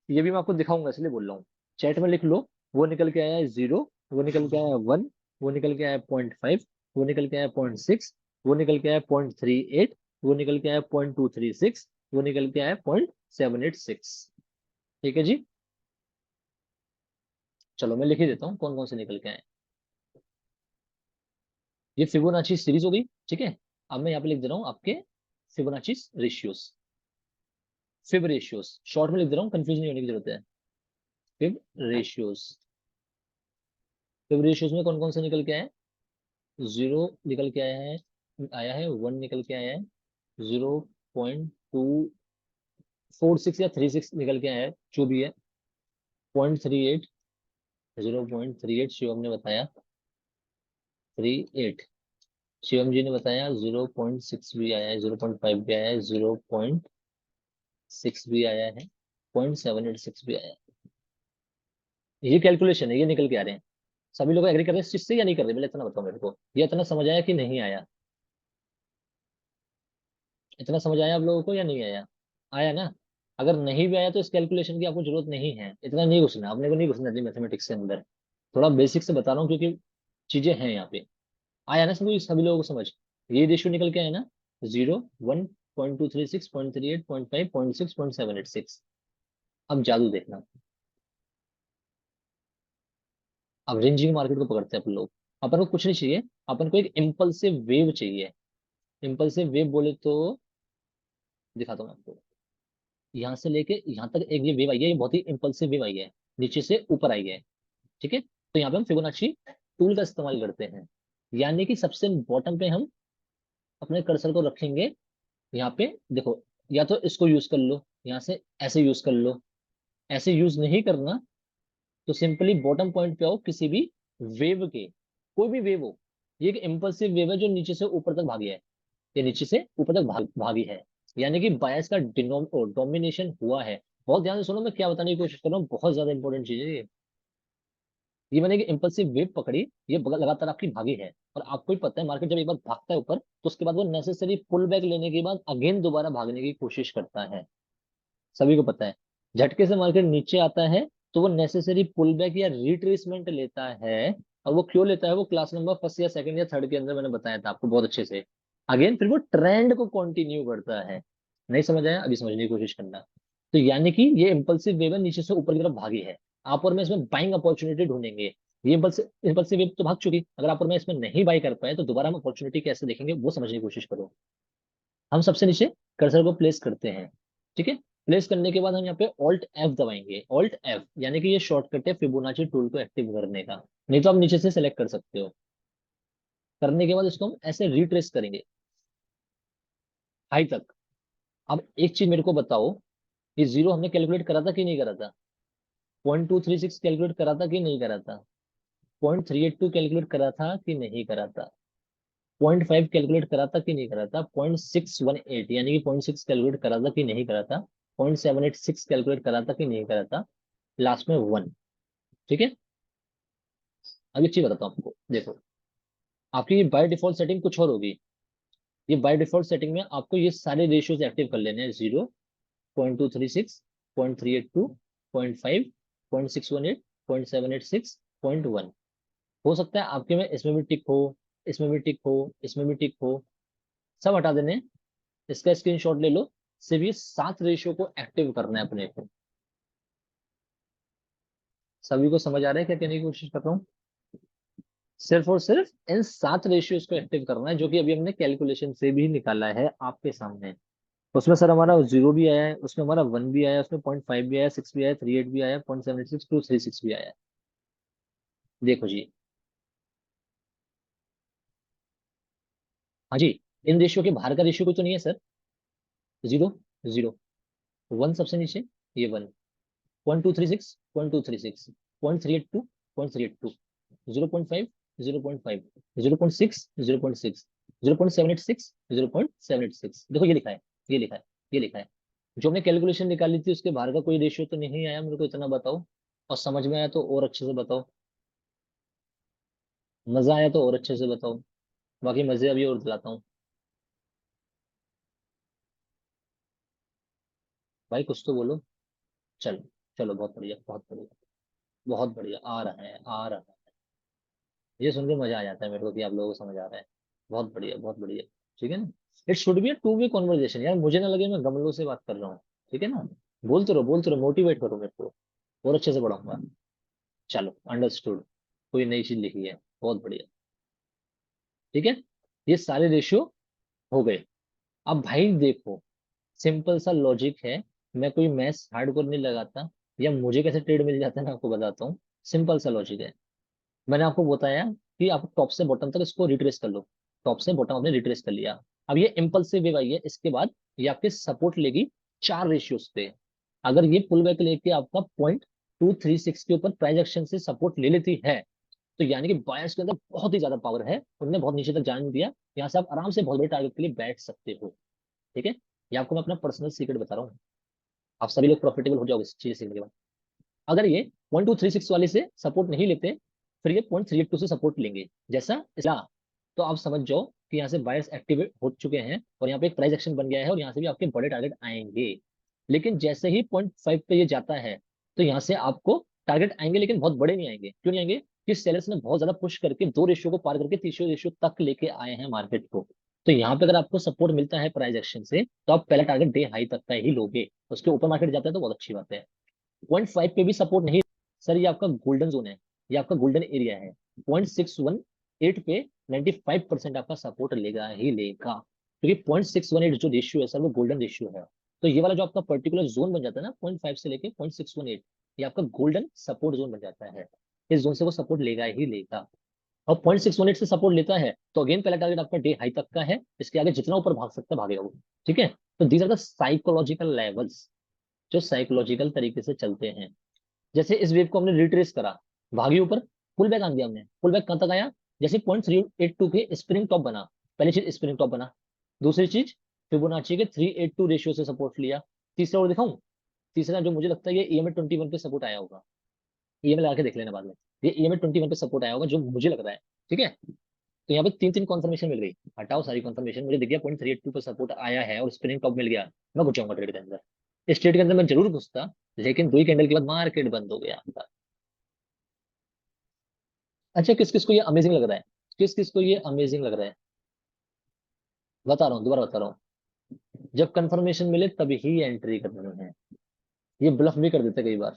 ये भी मैं आपको दिखाऊंगा इसलिए बोल रहा हूँ। चैट में लिख लो। वो निकल के आया है 0, वो निकल के आया है 1, वो निकल के आया है 0.5, वो निकल के आया है 0.6, वो निकल के आया है 0.38, वो निकल के आया है 0.236, वो निकल के आया है 0.786। ठीक है जी, चलो मैं लिख ही देता हूँ कौन कौन से निकल के आए। ये फिबोनाची सीरीज हो गई। ठीक है, अब मैं यहाँ पे लिख दे रहा हूँ आपके Fibonacci ratios. Fib ratios short में लिख दे रहा हूँ, कंफ्यूज नहीं होने की जरूरत है। Fib ratios. फिब रेशियोज में कौन कौन से निकल के आए? 0 निकल के आया है 1 निकल के आया है, 0.246 या 36 निकल के आया है, जो भी है। 0.38, 0.38 शिवम ने बताया। 38 शिवम जी ने बताया। 0.6 भी आया है, 0.5 भी आया है, 0.6 भी आया है, 0.786 भी आया है। ये कैलकुलेशन है, ये निकल के आ रहे हैं। सभी लोग एग्री कर रहे हैं इस चीज से या नहीं कर रहे? पहले इतना बताओ मेरे को, ये इतना समझ आया कि नहीं आया? इतना समझ आया आप लोगों को या नहीं आया? आया ना? अगर नहीं भी आया तो इस कैलकुलेशन की आपको जरूरत नहीं है, इतना नहीं घुसना अपने को, नहीं घुसना मैथमेटिक्स के अंदर। थोड़ा बेसिक से बता रहा हूँ क्योंकि चीजें हैं यहाँ पे। आया ना सभी लोगों को समझ? ये रेशियो निकल के आया ना? 0, 1, 0.236, 0.38, 0.5, 0.6, 0.786। अब जादू देखना। अब रेंजिंग मार्केट को पकड़ते हैं अपन लोग। अपन को कुछ नहीं चाहिए, अपन को एक इम्पल्सिव वेव चाहिए। इम्पल्सिव वेव बोले तो दिखाता हूँ आपको। यहाँ से लेके यहाँ तक एक ये वेव आई है, ये बहुत ही इम्पल्सिव वेव आई है, नीचे से ऊपर आई है। ठीक है, तो यहाँ पे हम फिबोनाची टूल का इस्तेमाल करते हैं। यानी कि सबसे बॉटम पे हम अपने कर्सर को रखेंगे। यहाँ पे देखो, या तो इसको यूज कर लो, यहाँ से ऐसे यूज कर लो। ऐसे यूज नहीं करना तो सिंपली बॉटम पॉइंट पे आओ किसी भी वेव के, कोई भी वेव हो। ये एक इम्पल्सिव वेव है जो नीचे से ऊपर तक भागी है, ये नीचे से ऊपर तक भागी है। यानी कि बायस का डोमिनेशन हुआ है। बहुत ध्यान से सुनो, मैं क्या बताने की कोशिश कर रहा हूँ, बहुत ज्यादा इंपॉर्टेंट चीज है ये मैंने इम्पल्सिव वेव पकड़ी, ये लगातार आपकी भागी है। और आपको ही पता है मार्केट जब एक बार भागता है ऊपर, तो उसके बाद वो नेसेसरी पुल बैक लेने के बाद अगेन दोबारा भागने की कोशिश करता है। सभी को पता है, झटके से मार्केट नीचे आता है तो वो नेसेसरी पुल बैक या रिट्रेसमेंट लेता है। और वो क्यों लेता है, वो क्लास नंबर फर्स्ट या सेकंड या थर्ड के अंदर मैंने बताया था आपको बहुत अच्छे से। अगेन फिर वो ट्रेंड को कंटिन्यू करता है। नहीं समझ आया, अभी समझने की कोशिश करना। तो यानी कि ये इम्पल्सिव वेव है, नीचे से ऊपर की तरफ भागी है। आप और मैं इसमें बाइंग अपॉर्चुनिटी ढूंढेंगे। ये इम्पल्सिव वेव तो भाग चुकी, अगर आप और मैं इसमें नहीं बाई कर पाए तो दोबारा हम अपॉर्चुनिटी कैसे देखेंगे वो समझने की कोशिश करो। हम सबसे नीचे कर्सर को प्लेस करते हैं। ठीक है, प्लेस करने के बाद हम यहाँ पे ऑल्ट एफ दबाएंगे। ऑल्ट एफ यानी कि ये शॉर्टकट है फिबोनाची टूल को एक्टिव करने का। नहीं तो आप नीचे से सेलेक्ट कर सकते हो। करने के बाद इसको हम ऐसे रिट्रेस करेंगे हाई तक। अब एक चीज मेरे को बताओ, ये जीरो हमने कैलकुलेट करा था कि नहीं करा था? 0.236 कैलकुलेट करा था कि नहीं करा था? 0.382 कैलकुलेट करा था कि नहीं करा था? 0.5 कैलकुलेट करा था कि नहीं करा था? 0.618 यानी कि 0.6 कैलकुलेट करा था कि नहीं करा था? 0.786 कैलकुलेट करा था कि नहीं करा था? लास्ट में 1। ठीक है, अब एक चीज बताता हूँ आपको, देखो आपकी बाय डिफॉल्ट सेटिंग कुछ और होगी। ये बाय डिफॉल्ट सेटिंग में आपको ये सारे रेशियोज एक्टिव कर लेने हैं। 0.236, 0.382, 0.5, 0.618, 0.786, 0.1। हो सकता है आपके में इसमें भी टिक हो, इसमें भी टिक हो, इसमें भी टिक हो, सब हटा देने हैं। इसका स्क्रीनशॉट ले लो। सिर्फ ये 7 रेशियो को एक्टिव करना है अपने को। सभी को समझ आ रहा है क्या कहने की कोशिश कर रहा हूँ? सिर्फ और सिर्फ इन 7 रेशियोज को एक्टिव करना है, जो कि अभी हमने कैलकुलेशन से भी निकाला है आपके सामने। उसमें सर हमारा 0 भी आया है, उसमें हमारा 1 भी आया है, उसमें 0.5 भी आया, 6 भी आया, 38 भी आया, 0.76, 236 भी आया है। देखो जी, हाँ जी, इन रेशियो के बाहर का रेशियो कोई तो नहीं है सर? 0, 0, 1 सबसे नीचे, ये 1, 0.236, 0.236, 0.382, 0.382, 0.5, 0.5, 0.6, 0.6, 0.786, 0.786। देखो ये लिखा है, ये लिखा है, ये लिखा है। जो हमने कैलकुलेशन निकाली थी उसके बाहर का कोई रेशियो तो नहीं आया, मेरे को इतना बताओ। और समझ में आया तो और अच्छे से बताओ। मजा आया तो और अच्छे से बताओ, बाकी मजे अभी और दिलाता हूँ। भाई कुछ तो बोलो। चलो, चलो बहुत बढ़िया, बहुत बढ़िया, बहुत बढ़िया, आ रहा है, आ रहा है। ये सुन के मजा आ जाता है मेरे को कि आप लोगों को समझ आ रहा है। बहुत बढ़िया, बहुत बढ़िया। ठीक है ना? It should be a two way conversation यार, मुझे ना लगे मैं गमलों से बात कर रहा हूँ। ठीक है ना? बोलते रहो, बोलते रहो, मोटिवेट करो मेरे को, और अच्छे से पढ़ाऊंगा। चलो, अंडरस्टूड। कोई नई चीज लिखी है, बहुत बढ़िया। ठीक है, ये सारे रेशियो हो गए। अब भाई देखो, सिंपल सा लॉजिक है। मैं कोई मैथ्स हार्डकोर नहीं लगाता, या मुझे कैसे ट्रेड मिल जाता है मैं आपको बताता हूँ। सिंपल सा लॉजिक है। मैंने आपको बताया कि आप टॉप से बॉटम तक इसको रिट्रेस कर लो। टॉप से बॉटम आपने रिट्रेस कर लिया। अब ये इम्पल्सिव वेव आई है, इसके बाद ये आपके सपोर्ट लेगी 4 रेशियोज पे। अगर ये पुल बैक लेके आपका 0.236 के ऊपर प्राइस एक्शन से सपोर्ट ले लेती है, तो यानी कि बायर्स के अंदर बहुत ही ज्यादा पावर है, उन्होंने बहुत नीचे तक जाने दिया। यहाँ से आप आराम से बहुत बड़े टारगेट के लिए बैठ सकते हो। ठीक है, ये आपको मैं अपना पर्सनल सीक्रेट बता रहा हूँ। आप सभी लोग प्रॉफिटेबल हो जाओगे इस चीज सीखने के बाद। अगर ये 0.236 वाले से सपोर्ट नहीं लेते, फिर ये 0.382 से सपोर्ट लेंगे, जैसा इसला। तो आप समझ जाओ कि यहाँ से बायर्स एक्टिवेट हो चुके हैं और यहाँ पे एक प्राइस एक्शन बन गया है, और यहाँ से भी आपके बड़े टारगेट आएंगे। लेकिन जैसे ही 0.5 पे ये जाता है, तो यहाँ से आपको टारगेट आएंगे, लेकिन बहुत बड़े नहीं आएंगे। क्यों नहीं आएंगे? कि सेलर्स ने बहुत ज्यादा पुश करके 2 रेशियो को पार करके तीसरे रेशियो तक लेके आए हैं मार्केट को। तो यहाँ पे अगर आपको सपोर्ट मिलता है प्राइस एक्शन से, तो आप पहला टारगेट डे हाई तक का ही लोगे। उसके ऊपर मार्केट जाता है तो बहुत अच्छी बात है। 0.5 पे भी सपोर्ट नहीं, सर ये आपका गोल्डन जोन है, ये आपका गोल्डन एरिया है। 0.618 पे 95% आपका सपोर्ट लेगा ही लेगा। क्योंकि 0.618 जो रेशियो है सर वो गोल्डन रेशियो है। तो ये वाला जो आपका पर्टिकुलर जोन बन जाता है ना 0.5 से लेके 0.618, ये आपका गोल्डन सपोर्ट जोन बन जाता है। इस जोन से वो सपोर्ट लेगा ही लेगा। और 0.618 से सपोर्ट लेता है तो अगेन पहला टारगेट आपका डे हाई तक का है, इसके आगे जितना ऊपर भाग सकता है भागेगा वो। ठीक है। तो these are the psychological levels जो साइकोलॉजिकल तरीके से चलते हैं। जैसे इस वेव को हमने रिट्रेस करा, भागी ऊपर, पुल बैक आ गया, हमने पुल बैक कहां तक आया, जैसे 0.382 के स्प्रिंग टॉप बना। पहली चीज स्प्रिंग टॉप बना। दूसरी चीज फिबोनाची के 382 रेशियो से सपोर्ट लिया। तीसरा और दिखाऊं, तीसरा जो मुझे लगता है ये ईएमए 21 पे सपोर्ट आया होगा। ईएमए लगा के देख लेना बाद में। ये ईएमए 21 पे सपोर्ट आया होगा जो मुझे लग रहा है। ठीक है। तो यहाँ पे तीन तीन कॉन्फर्मेशन मिल गई। हटाओ सारी कॉन्फर्मेशन, मुझे दिख गया 0.382 पर सपोर्ट आया है और स्पिनिंग टॉप मिल गया। मैं घुस जाऊंगा ट्रेड के अंदर। इस ट्रेड के अंदर मैं जरूर घुसता, लेकिन 2 ही कैंडल के बाद मार्केट बंद हो गया आपका। अच्छा, किस किस को ये अमेजिंग लग रहा है, किस किस को ये अमेजिंग लग रहा है, बता रहा हूँ, दोबारा बता रहा हूँ। जब कंफर्मेशन मिले तभी ही एंट्री करनी है। ये ब्लफ भी कर देते कई बार।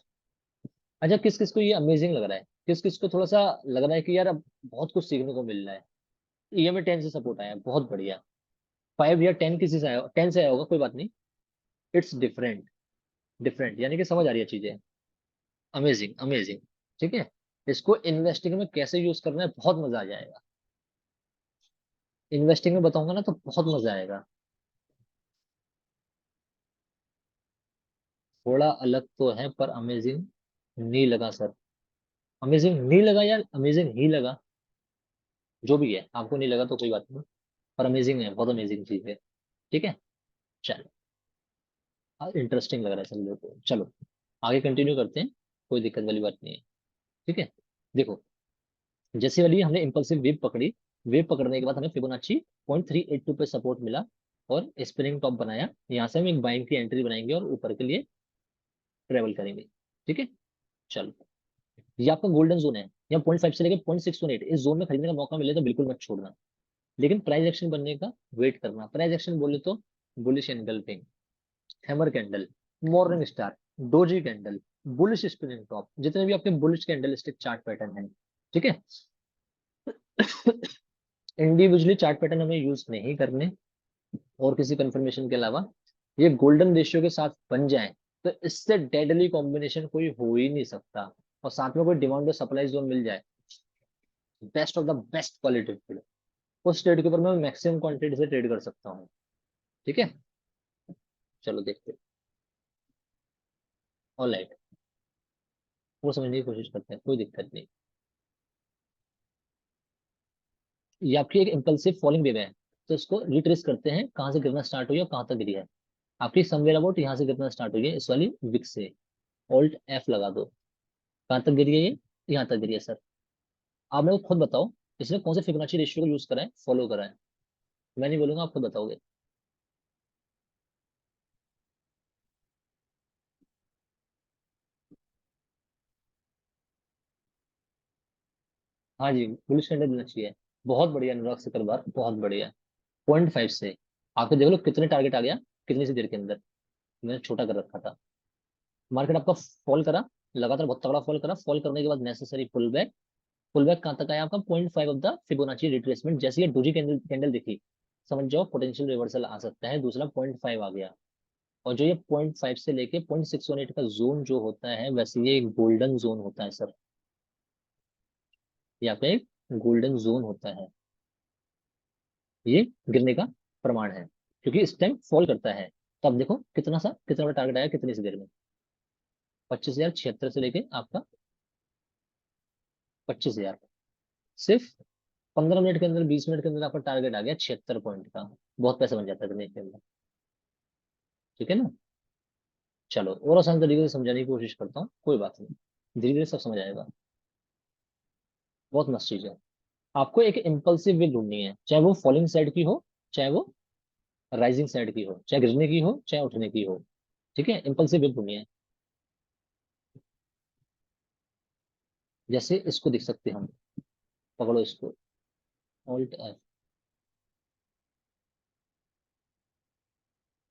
अच्छा, किस किस को ये अमेजिंग लग रहा है, किस किस को थोड़ा सा लग रहा है कि यार अब बहुत कुछ सीखने को मिल रहा है। ईएमए 10 से सपोर्ट आया, बहुत बढ़िया। 5 या 10 किसी से आया, 10 से आया होगा, कोई बात नहीं। इट्स डिफरेंट, डिफरेंट यानी कि समझ आ रही है चीजें। Amazing amazing. ठीक है। इसको इन्वेस्टिंग में कैसे यूज करना है बहुत मजा आ जाएगा। इन्वेस्टिंग में बताऊंगा ना तो बहुत मजा आएगा। थोड़ा अलग तो है पर अमेजिंग नहीं लगा सर। अमेजिंग नहीं लगा यार, अमेजिंग ही लगा। जो भी है, आपको नहीं लगा तो कोई बात नहीं, पर अमेजिंग है, बहुत अमेजिंग चीज है। ठीक है। चलो, इंटरेस्टिंग लग रहा है सर मेरे को। चलो आगे कंटिन्यू करते हैं, कोई दिक्कत वाली बात नहीं है। ठीक है। देखो, जैसे वाली हमने इम्पल्सिव वेव पकड़ी, वेव पकड़ने के बाद हमें फिबोनाची 0.382 पे सपोर्ट मिला और स्पिनिंग टॉप बनाया। यहाँ से हम एक बाइंग की एंट्री बनाएंगे और ऊपर के लिए ट्रेवल करेंगे। ठीक है। चलो, ये आपका गोल्डन जोन है। यहाँ 0.5 से लेकर 0.618 इस जोन में खरीदने का मौका मिले तो बिल्कुल मत छोड़ना। लेकिन प्राइस एक्शन बनने का वेट करना। प्राइस एक्शन बोले तो bullish engulfing, hammer candle, morning star, doji candle, bullish spinning top, जितने भी आपके bullish candle stick chart pattern है। ठीक है। इंडिविजुअली चार्ट पैटर्न हमें यूज नहीं करने, और किसी कंफर्मेशन के अलावा ये गोल्डन रेशियो के साथ बन जाए तो इससे डेडली कॉम्बिनेशन कोई हो ही नहीं सकता। और साथ में कोई डिमांड और सप्लाई जोन मिल जाए, best of the best quality trade. उस ट्रेड के ऊपर मैं मैक्सिमम क्वांटिटी से ट्रेड कर सकता हूँ। ठीक है। चलो देखते हैं। ऑलराइट, वो समझने की कोशिश करते हैं, कोई दिक्कत नहीं। ये आपकी एक इम्पल्सिव फॉलिंग वेव है, तो इसको रिट्रेस करते हैं कहाँ से गिरना स्टार्ट हुई है और कहाँ तक गिरी है। आपकी समवेयर अबाउट यहाँ से गिरना स्टार्ट हुई है इस वाली विक से। ऑल्ट एफ लगा दो। कहाँ तक गिरी है ये, यहाँ तक गिरी है सर। आप मेरे को खुद बताओ, इसने कौन से फिबोनाची रेशियो को यूज करा है, फॉलो करा है। मैं नहीं बोलूंगा, आप खुद बताओगे। हाँ जी, बुलिश कैंडल देना चाहिए। बहुत बढ़िया अनुराग सिकरवार, बहुत बढ़िया। 0.5 से आपके देख लो कितने टारगेट आ गया, कितनी सी देर के अंदर। मैंने छोटा कर रखा था। मार्केट आपका फॉल करा, लगातार बहुत तगड़ा फॉल करा। फॉल करने के बाद necessary pull back. Pull back कहाँ तक आया आपका, 0.5 ऑफ द फिबोनाची रिट्रेसमेंट। जैसे ये डोजी कैंडल कैंडल दिखी, समझ जाओ पोटेंशियल रिवर्सल आ सकता है। दूसरा 0.5 आ गया। और जो ये 0.5 से लेके 0.618 का जोन जो होता है, वैसे ये एक गोल्डन जोन होता है सर। यहाँ पे एक गोल्डन जोन होता है। ये गिरने का प्रमाण है, क्योंकि इस टाइम फॉल करता है। तो अब देखो कितना सा, कितना बड़ा टारगेट आया कितनी सी देर में। 25,076 से लेके आपका 25,000। सिर्फ 15 मिनट के अंदर, 20 मिनट के अंदर आपका टारगेट आ गया 76 पॉइंट का। बहुत पैसा बन जाता है दिन के अंदर। ठीक है ना। चलो और आसान तरीके से समझाने की कोशिश करता हूँ, कोई बात नहीं, धीरे धीरे सब समझ आएगा। बहुत मस्त चीज है। आपको एक इम्पल्सिव वे ढूंढनी है, चाहे वो फॉलिंग साइड की हो, चाहे वो राइजिंग साइड की हो, चाहे गिरने की हो चाहे उठने की हो। ठीक है, इम्पल्सिव वे ढूंढनी है। जैसे इसको देख सकते हैं हम, पकड़ो इसको, ऑल्ट एफ।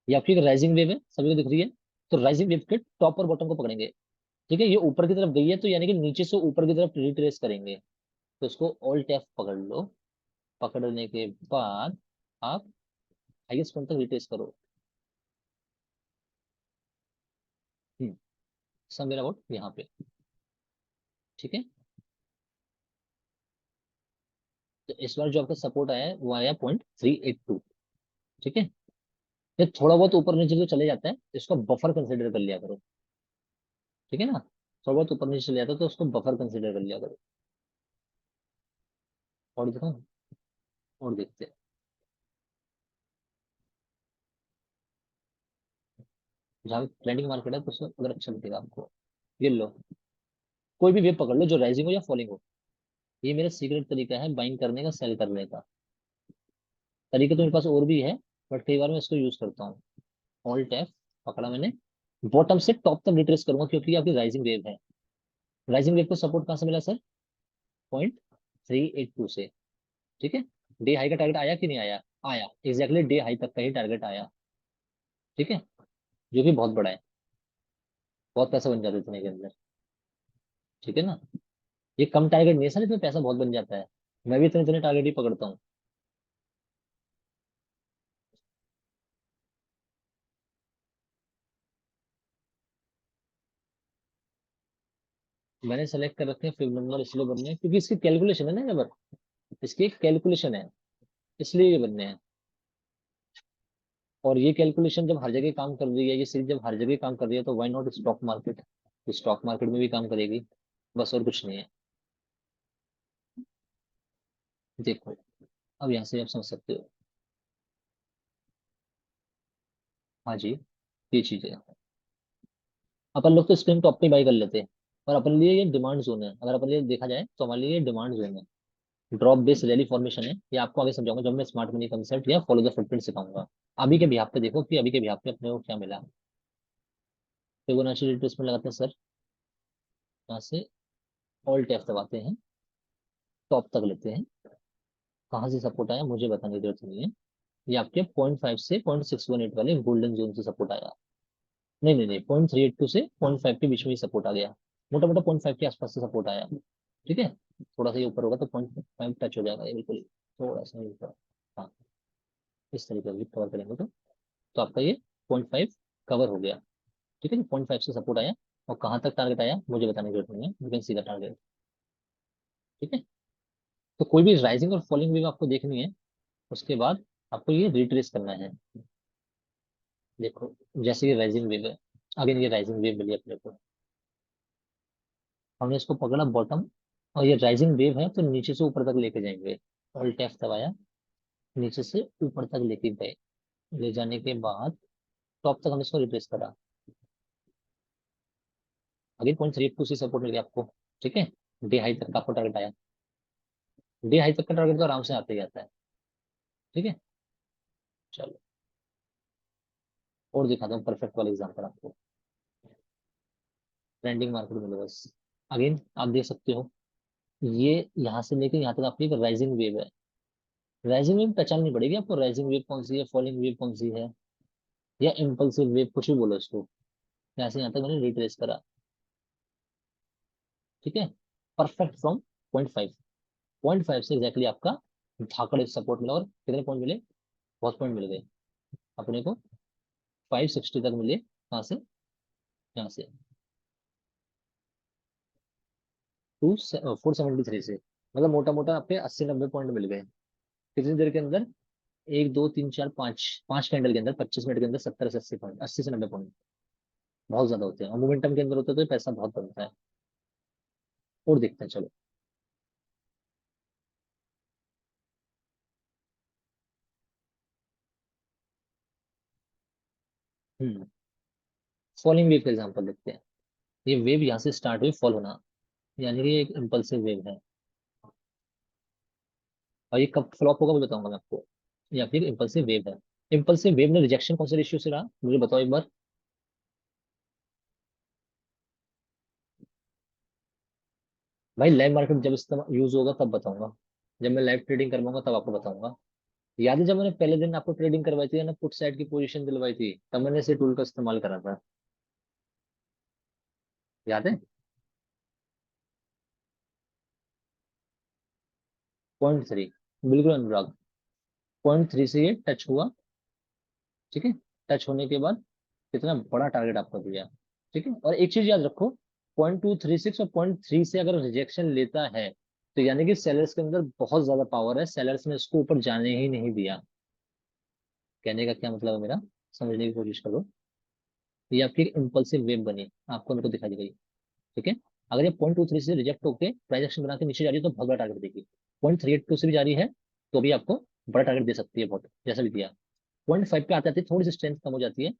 ये आपकी एक राइजिंग वेव है, सभी को दिख रही है। तो राइजिंग वेव के टॉप और बॉटम को पकड़ेंगे। ठीक है, ये ऊपर की तरफ गई है तो यानी कि नीचे से ऊपर की तरफ रिट्रेस करेंगे। तो इसको ऑल्ट एफ पकड़ लो। पकड़ने के बाद आप हाईएस्ट पॉइंट तक रिट्रेस करो। समवेयर अबाउट यहाँ पे। ठीक है, तो इस बार जो आपका सपोर्ट आया है वो आया 0.382। ठीक है, ये थोड़ा बहुत ऊपर नीचे जो चले जाता है इसको बफर कंसिडर कर लिया करो। ठीक है ना, थोड़ा बहुत ऊपर नीचे चले जाता है तो उसको बफर कंसिडर कर लिया करो। और दिखाओ, और देखते हैं। जहाँ ट्रेंडिंग मार्केट है तो उसमें अगर अच्छा दिखेगा आपको, ये लो, कोई भी वेब पकड़ लो जो राइजिंग हो या फॉलिंग हो। ये मेरा सीक्रेट तरीका है बाइंग करने का, सेल करने का। तरीके तो मेरे पास और भी है, बट कई बार मैं इसको यूज करता हूँ। ऑल्ट एफ पकड़ा मैंने, बॉटम से टॉप तक रिट्रेस करूंगा क्योंकि ये आपकी राइजिंग वेव है। राइजिंग वेव को सपोर्ट कहाँ से मिला सर? 0.382 से। ठीक है, डे हाई का टारगेट आया कि नहीं आया? आया, एग्जैक्टली डे हाई तक का ही टारगेट आया। ठीक है, जो कि बहुत बड़ा है, बहुत पैसा बन जाता है इतने के अंदर। ठीक है ना, ये कम टारगेट नहीं है सर, इसमें पैसा बहुत बन जाता है। मैं भी इतने इतने टारगेट ही पकड़ता हूँ। मैंने सेलेक्ट कर रखे हैं फिब नंबर, इसलिए बनने हैं क्योंकि इसकी कैलकुलेशन है ना यहाँ पर, इसकी एक कैलकुलेशन है, इसलिए ये बनने हैं। और ये कैलकुलेशन जब हर जगह काम कर रही है, ये सीरीज जब हर जगह काम कर रही है, तो why not stock market? Stock market में भी काम करेगी, बस और कुछ नहीं है। देखो, अब यहाँ से आप समझ सकते हो। हाँ जी, ये चीज है। अपन लोग तो स्प्रिंग टॉप पे बाई कर लेते हैं, और अपन लिए ये डिमांड जोन है। अगर अपन लिए देखा जाए तो हमारे लिए डिमांड जोन है। ड्रॉप बेस्ड रैली फॉर्मेशन है, ये आपको आगे समझाऊंगा जब मैं स्मार्ट मनी कंसेप्ट या फॉलो द फुटप्रिंट सिखाऊंगा। अभी के बिहाफ पे देखो कि अभी के बिहाफ पे अपने को क्या मिला। फिबोनाची रिट्रेसमेंट लगाते हैं सर, यहाँ से ऑल टैप दबाते हैं, टॉप तक लेते हैं। कहाँ से सपोर्ट आया मुझे बताने की जरूरत नहीं है। ये आपके 0.5 से 0.618 वाले गोल्डन जोन से सपोर्ट आया। नहीं नहीं नहीं, 0.382 से 0.5 के बीच में ही सपोर्ट आ गया। मोटा मोटा 0.5 के आसपास से सपोर्ट आया। ठीक है, थोड़ा सा ये ऊपर होगा तो 0.5 टच हो जाएगा, ये बिल्कुल ही थोड़ा सा ही ऊपर। हाँ, इस तरीके से कवर करेंगे तो आपका ये 0.5 कवर हो गया। ठीक है, 0.5 से सपोर्ट आया, और कहाँ तक टारगेट आया मुझे बताने की जरूरत नहीं है, you can see the target. ठीक है, तो कोई भी राइजिंग और फॉलिंग वेव आपको देखनी है, उसके बाद आपको ये रिट्रेस करना है। देखो, जैसे ये राइजिंग वेव है, अगेन ये राइजिंग वेव मिली अपने को, हमने इसको पकड़ा बॉटम, और ये राइजिंग वेव है तो नीचे से ऊपर तक लेके जाएंगे। और टैप दबाया, नीचे से ऊपर तक लेके गए, ले जाने के बाद टॉप तक हमने इसको रिट्रेस करा। अगेन 0.382 से सपोर्ट मिल गया आपको। ठीक है, डे हाई तक का आपको टारगेट आया। डे हाई तक का टारगेट तो आराम से आते ही आता है। ठीक है, चलो और दिखाता हूँ परफेक्ट वाला एग्जाम्पल आपको। ट्रेंडिंग मार्केट में बस, अगेन आप देख सकते हो, ये यहाँ से लेके यहाँ तक आपकी एक राइजिंग वेव है। राइजिंग वेव पहचाननी पड़ेगी आपको, राइजिंग वेव कौन सी है, फॉलिंग वेव कौन सी है, या इम्पल्सिव वेव, कुछ भी बोलो इसको। यहाँ से यहाँ तक मैंने रिट्रेस करा। ठीक है, परफेक्ट फ्रॉम 0.5, 0.5 से एग्जैक्टली आपका धाकड़ सपोर्ट मिला, और कितने पॉइंट मिले? बहुत पॉइंट मिल गए अपने को, 560 तक मिले। कहाँ से? यहाँ से 473 से, मतलब मोटा मोटा आपके 80-90 पॉइंट मिल गए। कितनी देर के अंदर? एक दो तीन चार पाँच, पांच कैंडल के अंदर 25 मिनट के अंदर 70 से 80 पॉइंट, 80 से 90 पॉइंट, बहुत ज्यादा होते हैं। और मोमेंटम के अंदर होते हैं तो ये पैसा बहुत बनता है। और देखते हैं चलो। हम्म, फॉलिंग वेव का एग्जांपल देखते हैं। ये वेव यहाँ से स्टार्ट हुई फॉल होना, यानी कि ये एक इम्पल्सिव वेव है। और ये कब फ्लॉप होगा वो बताऊंगा मैं आपको, या फिर इम्पल्सिव वेव है। इम्पल्सिव वेव में रिजेक्शन कौन से रेशियो से रहा मुझे बताओ एक बार। भाई लाइव मार्केट जब इस्तेमाल यूज होगा तब बताऊंगा, जब मैं लाइव ट्रेडिंग करवाऊंगा तब आपको बताऊंगा। याद है जब मैंने पहले दिन आपको ट्रेडिंग करवाई थी ना, पुट साइड की पोजीशन दिलवाई थी, तब मैंने इसे टूल का इस्तेमाल करा था। याद है? 0.3, बिल्कुल अनुराग, 0.3 से ये टच हुआ, ठीक है, टच होने के बाद कितना बड़ा टारगेट आपको दिया। ठीक है, और एक चीज याद रखो, 0.236 और 0.3 से अगर रिजेक्शन लेता है तो यानी कि सेलर्स के अंदर बहुत ज्यादा पावर है, सेलर्स ने इसको ऊपर जाने ही नहीं दिया। कहने का क्या मतलब है मेरा, समझने की कोशिश करो। ये आपकी एक इम्पल्सिव वेव बनी, आपको मेरे को दिखाई दे रही है। ठीक है, अगर ये 0.23 से रिजेक्ट होकर प्राइस एक्शन बना के नीचे जा रही है तो बहुत बड़ा टारगेट देगी। 0.382 से भी जा रही है तो भी आपको बड़ा टारगेट दे सकती है, बहुत जैसा भी दिया। 0.5 पे आते आते थोड़ी सी स्ट्रेंथ कम हो जाती है,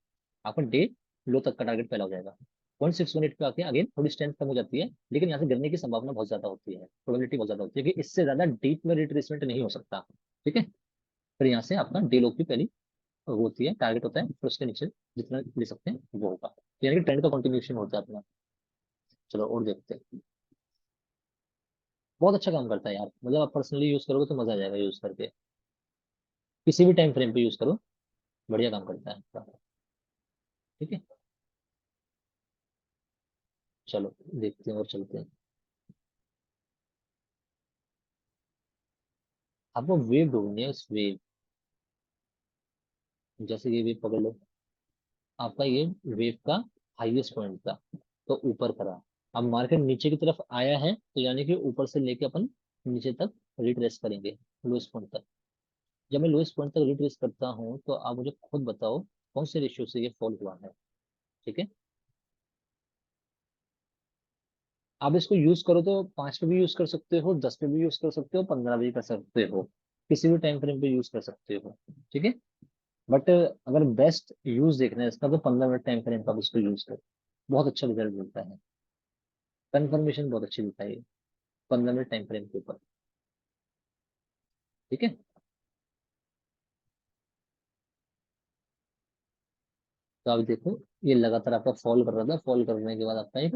आपका डे लो तक का टारगेट पहला हो जाएगा। 0.618 पे आके अगेन थोड़ी स्ट्रेंथ कम हो जाती है, लेकिन यहाँ से गिरने की संभावना बहुत ज्यादा होती है, प्रोबेबिलिटी बहुत ज्यादा होती है कि इससे ज्यादा डीप में रिट्रेसमेंट नहीं हो सकता। ठीक है, फिर यहाँ से आपका डे लो की पहली वो होती है, टारगेट होता है, फिर उसके नीचे जितना ले सकते हैं वो होगा, यानी कि ट्रेंड का कंटिन्यूशन होता है अपना। चलो और देखते हैं। बहुत अच्छा काम करता है यार, मतलब आप पर्सनली यूज करोगे तो मजा आ जाएगा यूज करके, किसी भी टाइम फ्रेम पे यूज करो, बढ़िया काम करता है। ठीक है, चलो देखते हैं और चलते हैं। आपको वेव ढूंढनी है, उस वेव, जैसे ये वेव पकड़ लो, आपका ये वेव का हाईएस्ट पॉइंट था तो ऊपर करा, अब मार्केट नीचे की तरफ आया है तो यानी कि ऊपर से लेके अपन नीचे तक रिट्रेस करेंगे, लोएस्ट पॉइंट तक। जब मैं लोएस्ट पॉइंट तक रिट्रेस करता हूँ तो आप मुझे खुद बताओ कौन से रेशियो से ये फॉल हुआ है। ठीक है, आप इसको यूज करो तो 5 पे भी यूज कर सकते हो, 10 पे भी यूज कर सकते हो, 15 भी कर सकते हो, किसी भी टाइम फ्रेम पे यूज कर सकते हो। ठीक है, बट अगर बेस्ट यूज देखना है इसका तो 15 मिनट टाइम फ्रेम का आप इसको यूज करो, बहुत अच्छा रिजल्ट मिलता है, कंफर्मेशन बहुत अच्छी दिखता है ये 15 मिनट टाइम फ्रेम के ऊपर। ठीक है, तो आप देखो ये लगातार आपका फॉल कर रहा था, फॉल करने के बाद आपका एक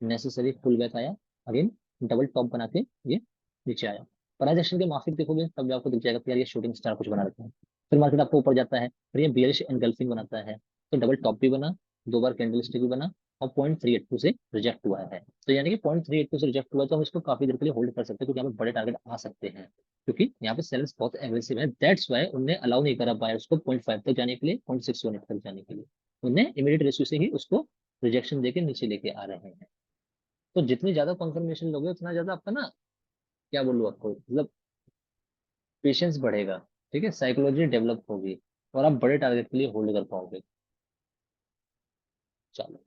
नेसेसरी पुल बैक आया, अगेन डबल टॉप बना के ये नीचे आया। प्राइस एक्शन के माफिक देखोगे तब भी आपको दिख जाएगा कि यार ये शूटिंग स्टार कुछ बना रखा है। फिर मार्केट आपको ऊपर जाता है, फिर ये बियरिश एनगल्फिंग बनाता है, तो डबल टॉप भी बना, 2 बार कैंडल स्टिक भी बना, और 0.382 से रिजेक्ट हुआ है। तो यानी कि 0.382 से रिजेक्ट हुआ तो हम इसको काफी देर के लिए होल्ड कर सकते हैं, क्योंकि यहाँ पे बड़े टारगेट आ सकते हैं, क्योंकि यहाँ पे सेल्स बहुत एग्रेसिव है, दैट्स वाई उन्हें अलाउ नहीं करा बायर्स को 0.5 तक जाने के लिए, 0.618 तक जाने के लिए, उन्हें इमीडिएट रेशियो से ही उसको रिजेक्शन देके नीचे लेके आ रहे हैं। तो जितनी ज्यादा कॉन्फर्मेशन लोगे उतना ज्यादा आपका ना, क्या बोलूं आपको, मतलब पेशेंस बढ़ेगा। ठीक है, साइकोलॉजी डेवलप होगी और आप बड़े टारगेट के लिए होल्ड कर पाओगे। चलो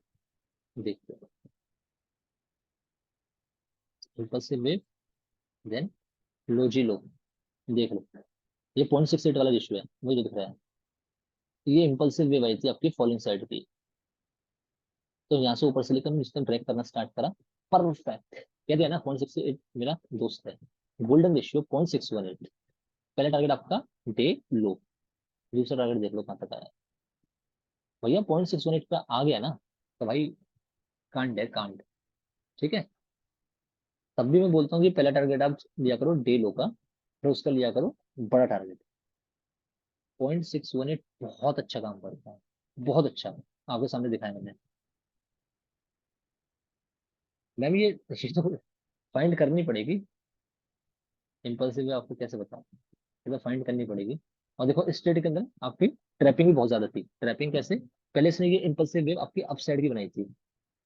देखते हो, इम्पल्सिव वेव, देन लो जी लो, देख लो, ये 0.68 वाला इशू है मुझे दिख रहा है, ये इम्पल्सिव वेव आई थी आपकी फॉलिंग साइड की, तो यहाँ से ऊपर से लेकर नीचे तक ट्रैक करना स्टार्ट करा, परफेक्ट, कह दिया ना 0.68 मेरा दोस्त है, गोल्डन रेशियो 0.618, पहला टारगेट आपका डे लो, दूसरा टारगेट देख लो कहाँ तक आया, भैया 0.618 पे आ गया ना, तो भाई कांड है कांड। ठीक है, तब भी मैं बोलता हूँ कि पहला टारगेट आप लिया करो डे लो का, फिर उसका लिया करो बड़ा टारगेट। 0.618 बहुत अच्छा काम करता है, बहुत अच्छा, आपके सामने दिखाया मैंने। मैम ये चीज तो फाइंड करनी पड़ेगी, इम्पल्सिव आपको कैसे बताऊं, ये तो फाइंड करनी पड़ेगी। और देखो इस ट्रेड के अंदर आपकी ट्रैपिंग भी बहुत ज्यादा थी, ट्रैपिंग कैसे, पहले इसने ये इम्पल्सिव वेव आपकी अपसाइड की बनाई थी,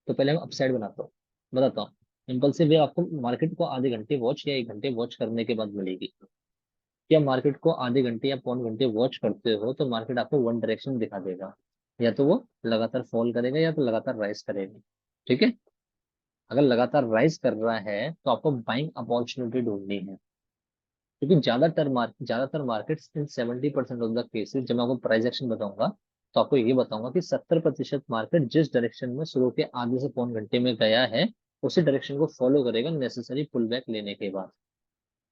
तो पहले हम अपसाइड बनाता हूँ, बताता हूँ। इम्पल्सिव वेव आपको मार्केट को आधे घंटे वॉच या 1 घंटे वॉच करने के बाद मिलेगी। या मार्केट को आधे घंटे या 0.25 घंटे वॉच करते हो तो मार्केट आपको वन डायरेक्शन दिखा देगा, या तो वो लगातार फॉल करेगा या तो लगातार राइज करेगा। ठीक है, अगर लगातार राइज कर रहा है तो आपको बाइंग अपॉर्चुनिटी ढूंढनी है, क्योंकि ज्यादातर markets in 70% of the cases, जब मैं आपको प्राइस एक्शन बताऊंगा तो आपको ये बताऊंगा कि 70% मार्केट जिस डायरेक्शन में शुरू के आधे से 0.25 घंटे में गया है उसी डायरेक्शन को फॉलो करेगा नेसेसरी पुल बैक लेने के बाद।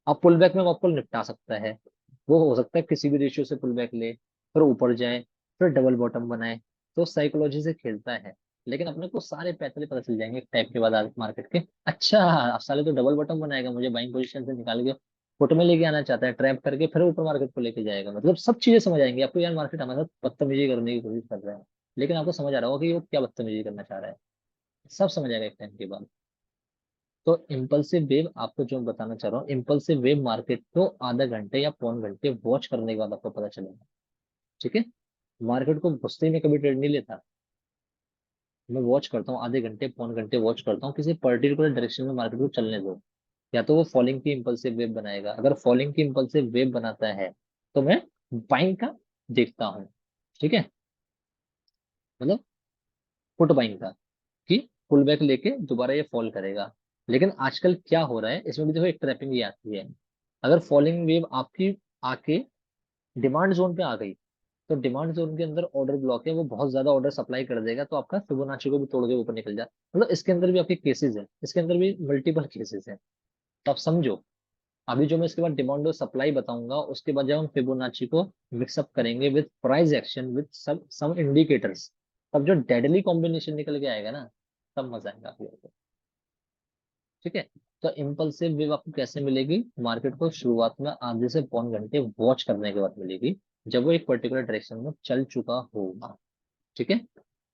अब पुल बैक में वो आपको निपटा सकता है, वो हो सकता है किसी भी रेशियो से पुल बैक ले, फिर ऊपर जाए, फिर डबल बॉटम बनाए, तो साइकोलॉजी से खेलता है। लेकिन अपने को सारे पैतरे पता चल जाएंगे एक टाइप के बाद आज मार्केट के, अच्छा अब साले तो डबल बॉटम बनाएगा, मुझे बाइंग पोजीशन से निकाल के फुट में लेके आना चाहता है, ट्रैप करके फिर ऊपर मार्केट को लेके जाएगा, मतलब सब चीजें समझ आएंगी आपको, यार मार्केट हमारे साथ बदतमीजी करने की कोशिश कर रहा है, लेकिन आपको समझ आ रहा होगा कि वो क्या बदतमीजी करना चाह रहा है, सब समझ आएगा एक टाइम के बाद। तो इम्पल्सिव वेव आपको जो बताना चाह रहा हूँ, इम्पल्सिव वेव मार्केट को आधा घंटे या 0.25 घंटे वॉच करने के बाद आपको पता चलेगा। ठीक है, मार्केट को घुसते ही मैं कभी ट्रेड नहीं लेता। मैं वॉच करता हूँ, आधे घंटे पौन घंटे वॉच करता हूँ, किसी पर्टिकुलर डायरेक्शन में मार्केट को चलने दो। या तो वो फॉलिंग की इंपल्सिव वेव बनाएगा, अगर फॉलिंग की इंपल्सिव वेव बनाता है तो मैं बाइंग का देखता हूँ। ठीक है, मतलब पुट बाइंग का, कि पुल बैक लेके दोबारा ये फॉल करेगा। लेकिन आजकल क्या हो रहा है, इसमें भी देखो एक ट्रैपिंग ये आती है। अगर फॉलिंग वेव आपकी आके डिमांड जोन पे आ गई, तो डिमांड जोन के अंदर ऑर्डर ब्लॉक है, वो बहुत ज्यादा ऑर्डर सप्लाई कर देगा, तो आपका फिबोनाची को भी तोड़ के ऊपर निकल जाए। मतलब इसके अंदर भी आपके केसेस है, इसके अंदर भी मल्टीपल केसेस है। तो आप समझो, अभी जो मैं इसके बाद डिमांड और सप्लाई बताऊंगा, उसके बाद जब हम फिबोनाची को मिक्सअप करेंगे विद प्राइस एक्शन विद सब सम इंडिकेटर्स, तब जो डेडली कॉम्बिनेशन निकल के आएगा ना, तब मजा आएगा आप लोगों को। ठीक है। तो इम्पल्सिव वेव आपको कैसे मिलेगी, मार्केट को शुरुआत में आधे से पौन घंटे वॉच करने के बाद मिलेगी, जब वो एक पर्टिकुलर डायरेक्शन में चल चुका होगा। ठीक है।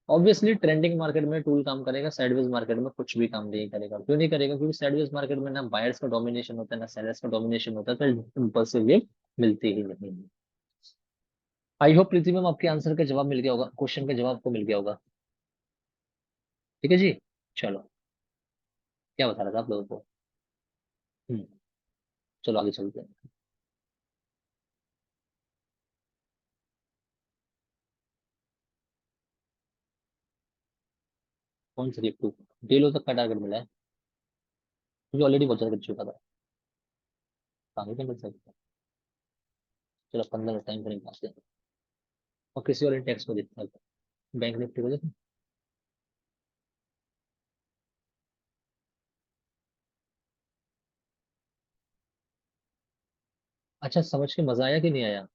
ऑब्वियसली ट्रेंडिंग मार्केट में टूल काम करेगा, साइडवेज मार्केट में कुछ भी काम नहीं करेगा। क्यों नहीं करेगा? क्योंकि साइडवेज मार्केट में ना बायर्स का डोमिनेशन होता है ना सेलर्स का डोमिनेशन होता है, तो इम्पल्सिव वेव मिलती ही नहीं है। आई होप प्रीति मैम आपके आंसर का जवाब मिल गया होगा, क्वेश्चन का जवाब आपको मिल गया होगा। ठीक है जी। चलो, क्या बता रहा था आप लोगों को? हम्म, चलो आगे चलते हैं। कौन सा टू? डेलो तक का टारगेट मिला है, मुझे ऑलरेडी बहुत ज्यादा कर चुका था। आगे क्या मिल सकता है? चलो 15 टाइम पर निकालते हैं, और किसी और टैक्स को देखते हैं। बैंक निफ्टी को देखो। अच्छा, समझ के मजा आया कि नहीं आया?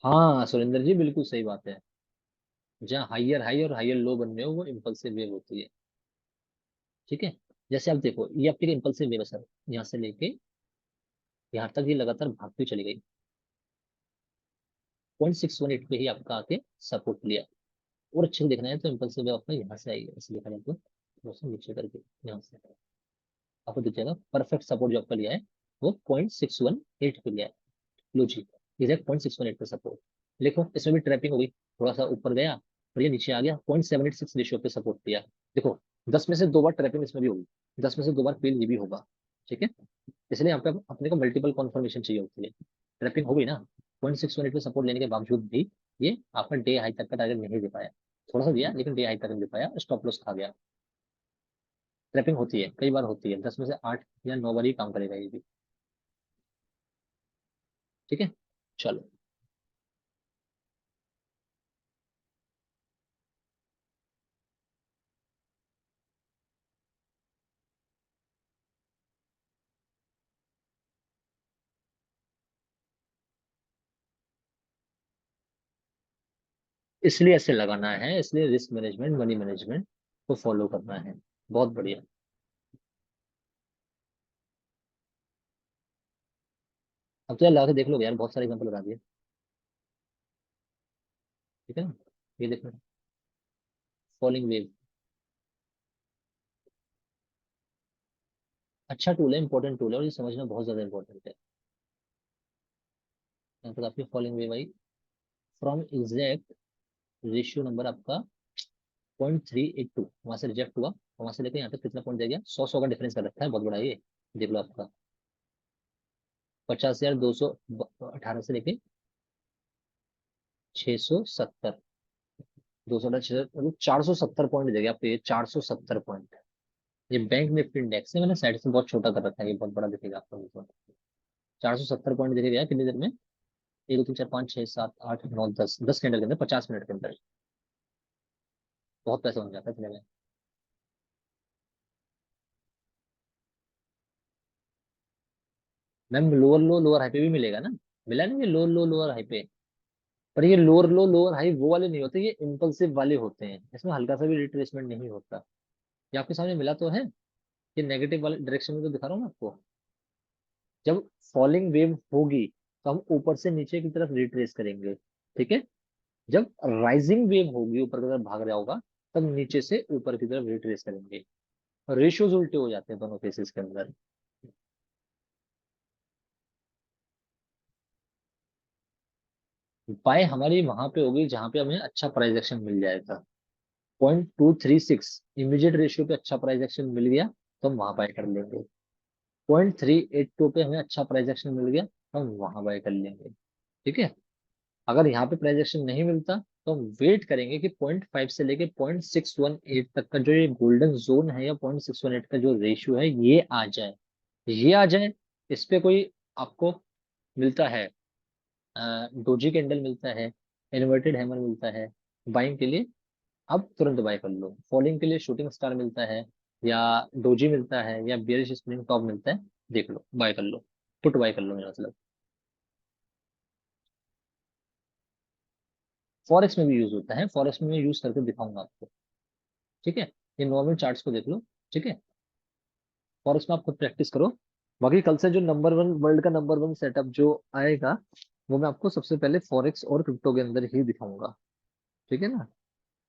हाँ सुरेंद्र जी, बिल्कुल सही बात है। जहाँ हाइयर हाई और हाइयर लो बन रहे हो, वो इम्पल्सिव वेव होती है। ठीक है। जैसे आप देखो, ये आपकी इम्पल्सिव वेव है सर, यहाँ से लेके यहाँ तक ये लगातार भागती चली गई। 0.618 पे ही आपका आके सपोर्ट लिया। और अच्छे से देखना है तो इम्पल्सिव वेव आपका यहाँ से आएगी, ऐसे देखा जाए तो थोड़ा सा नीचे करके यहाँ से आपको दिख जाएगा। परफेक्ट सपोर्ट जो आपका लिया है, वो 0.618 पे लिया है। लो जी, एग्जैक्ट 0.618 पे सपोर्ट। देखो इसमें भी ट्रैपिंग हो गई, थोड़ा सा ऊपर गया और ये नीचे आ गया, 0.786 रेशियो पे सपोर्ट किया। देखो 10 में से 2 बार ट्रैपिंग इसमें भी होगी, 10 में से 2 बार फेल ये भी होगा। ठीक है। इसलिए यहाँ पे अपने को मल्टीपल कॉन्फर्मेशन चाहिए होती है। ट्रैपिंग हो गई ना, 0.618 पे सपोर्ट लेने के बावजूद भी ये आपका डे हाई तक का टारगेट नहीं दे पाया। थोड़ा सा दिया लेकिन डे हाई तक नहीं दे पाया, स्टॉप लॉस खा गया। ट्रैपिंग होती है, कई बार होती है, 10 में से 8 या 9 बार ही काम करेगा ये भी। ठीक है। चलो, इसलिए ऐसे लगाना है, इसलिए रिस्क मैनेजमेंट मनी मैनेजमेंट को फॉलो करना है। बहुत बढ़िया। अब तो यार लगा के देख लो यार, बहुत सारे एग्जाम्पल लगा दिए। ठीक है ना? ये देखो, फॉलिंग वेव अच्छा टूल है, इंपॉर्टेंट टूल है, और ये समझना बहुत ज्यादा इंपॉर्टेंट है। यहाँ तक आपकी falling wave I, from exact ratio number आपका 0.382, वहां से रिजेक्ट हुआ, और वहां से लेकर यहाँ तक कितना पॉइंट दे गया, 100 का डिफरेंस कर रखा है, बहुत बड़ा ये। देख लो आपका 50,218 से लेके 670, 200 मतलब 470 पॉइंट दे गया आपको, ये 470 पॉइंट। ये बैंक निफ्टी इंडेक्स है, मैंने साइड से बहुत छोटा कर रखा है, ये बहुत बड़ा दिखेगा आपको। 470 पॉइंट दिखेगा कितनी देर में? 1 2 3 4 5 6 7 8 9 10, 10 कैंडल के अंदर, 50 मिनट के अंदर। बहुत पैसा बन जाता है इतने में। मैम लोअर लो लोअर हाई पे भी मिलेगा ना, मिला नहीं ये लोअर लो लोअर हाई पे। पर ये लोअर लो लोअर हाई वो वाले नहीं होते, ये इम्पल्सिव वाले होते हैं, इसमें हल्का सा भी रिट्रेसमेंट नहीं होता। ये आपके सामने मिला तो है, ये नेगेटिव वाले डायरेक्शन में तो दिखा रहा हूँ मैं आपको। जब फॉलिंग वेव होगी तो हम ऊपर से नीचे की तरफ रिट्रेस करेंगे। ठीक है। जब राइजिंग वेव होगी, ऊपर की तरफ भाग रहा होगा, तब नीचे से ऊपर की तरफ रिट्रेस करेंगे। रेशियोज उल्टे हो जाते हैं दोनों केसेस के अंदर। बाय हमारी वहां पे होगी जहां पे हमें अच्छा प्राइस एक्शन मिल जाएगा। 0.236 इमीडिएट रेशियो पे अच्छा प्राइस एक्शन मिल गया तो हम वहां बाय कर लेंगे। 0.382 पे हमें अच्छा प्राइस एक्शन मिल गया तो हम वहां बाय कर लेंगे। ठीक है। अगर यहाँ पे प्राइस एक्शन नहीं मिलता तो हम वेट करेंगे कि 0.5 से लेके 0.618 तक का जो ये गोल्डन जोन है या 0.618 का जो रेशियो है ये आ जाए। ये आ जाए, इस पे कोई आपको मिलता है, डोजी कैंडल मिलता है, इन्वर्टेड हैमर मिलता है बाइंग के लिए, अब तुरंत बाय कर लो। फॉलिंग के लिए शूटिंग स्टार मिलता है, या डोजी मिलता है, या बियरिश स्प्रिंग टॉप मिलता है, देख लो बाय कर लो। पुट बाय कर लो मेरा मतलब। फॉरेक्स में भी यूज होता है, फॉरेक्स में मैं यूज करके दिखाऊंगा आपको। ठीक है। ये नॉर्मल चार्ट्स को देख लो। ठीक है। फॉरेक्स में आप खुद प्रैक्टिस करो। बाकी कल से जो नंबर वन वर्ल्ड का नंबर वन सेटअप जो आएगा वो मैं आपको सबसे पहले फॉरेक्स और क्रिप्टो के अंदर ही दिखाऊंगा। ठीक है ना।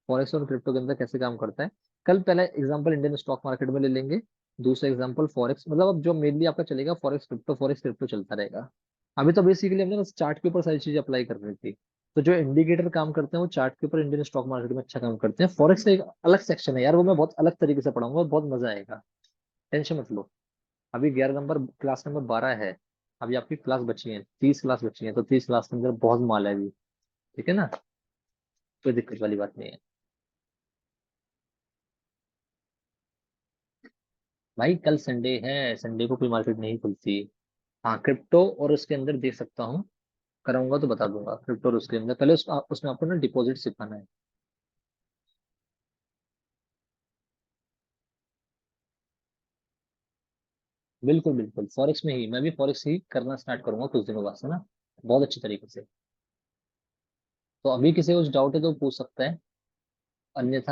फॉरेक्स और क्रिप्टो के अंदर कैसे काम करता है। कल पहला एग्जांपल इंडियन स्टॉक मार्केट में ले लेंगे। दूसरा एग्जांपल फॉरेक्स, मतलब अब जो मेनली आपका चलेगा फॉरेक्स क्रिप्टो चलता रहेगा। अभी तो बेसिकली हमने बस चार्ट के ऊपर सारी चीजें अप्लाई कर रही थी। तो जो इंडिकेटर काम करते हैं वो चार्ट के ऊपर इंडियन स्टॉक मार्केट में अच्छा काम करते हैं। फॉरेक्स का एक अलग सेक्शन है यार, वो मैं बहुत अलग तरीके से पढ़ाऊंगा, बहुत मजा आएगा। टेंशन मत लो। अभी 11 नंबर क्लास नंबर 12 है। अभी आपकी क्लास बची है, 30 क्लास बची है, तो 30 क्लास के अंदर बहुत माल है अभी। ठीक है ना। कोई दिक्कत वाली बात नहीं है। भाई कल संडे है, संडे को कोई मार्केट नहीं खुलती। हाँ क्रिप्टो और उसके अंदर देख सकता हूँ, कराऊंगा तो बता दूंगा। क्रिप्टो और उसके अंदर पहले उसमें आपको ना डिपॉजिट सिखाना है। बिल्कुल बिल्कुल, फॉरेक्स में ही, मैं भी फॉरेक्स ही करना स्टार्ट करूंगा कुछ दिनों बाद से ना, बहुत अच्छी तरीके से। तो अभी किसी को डाउट है तो पूछ सकता है, अन्यथा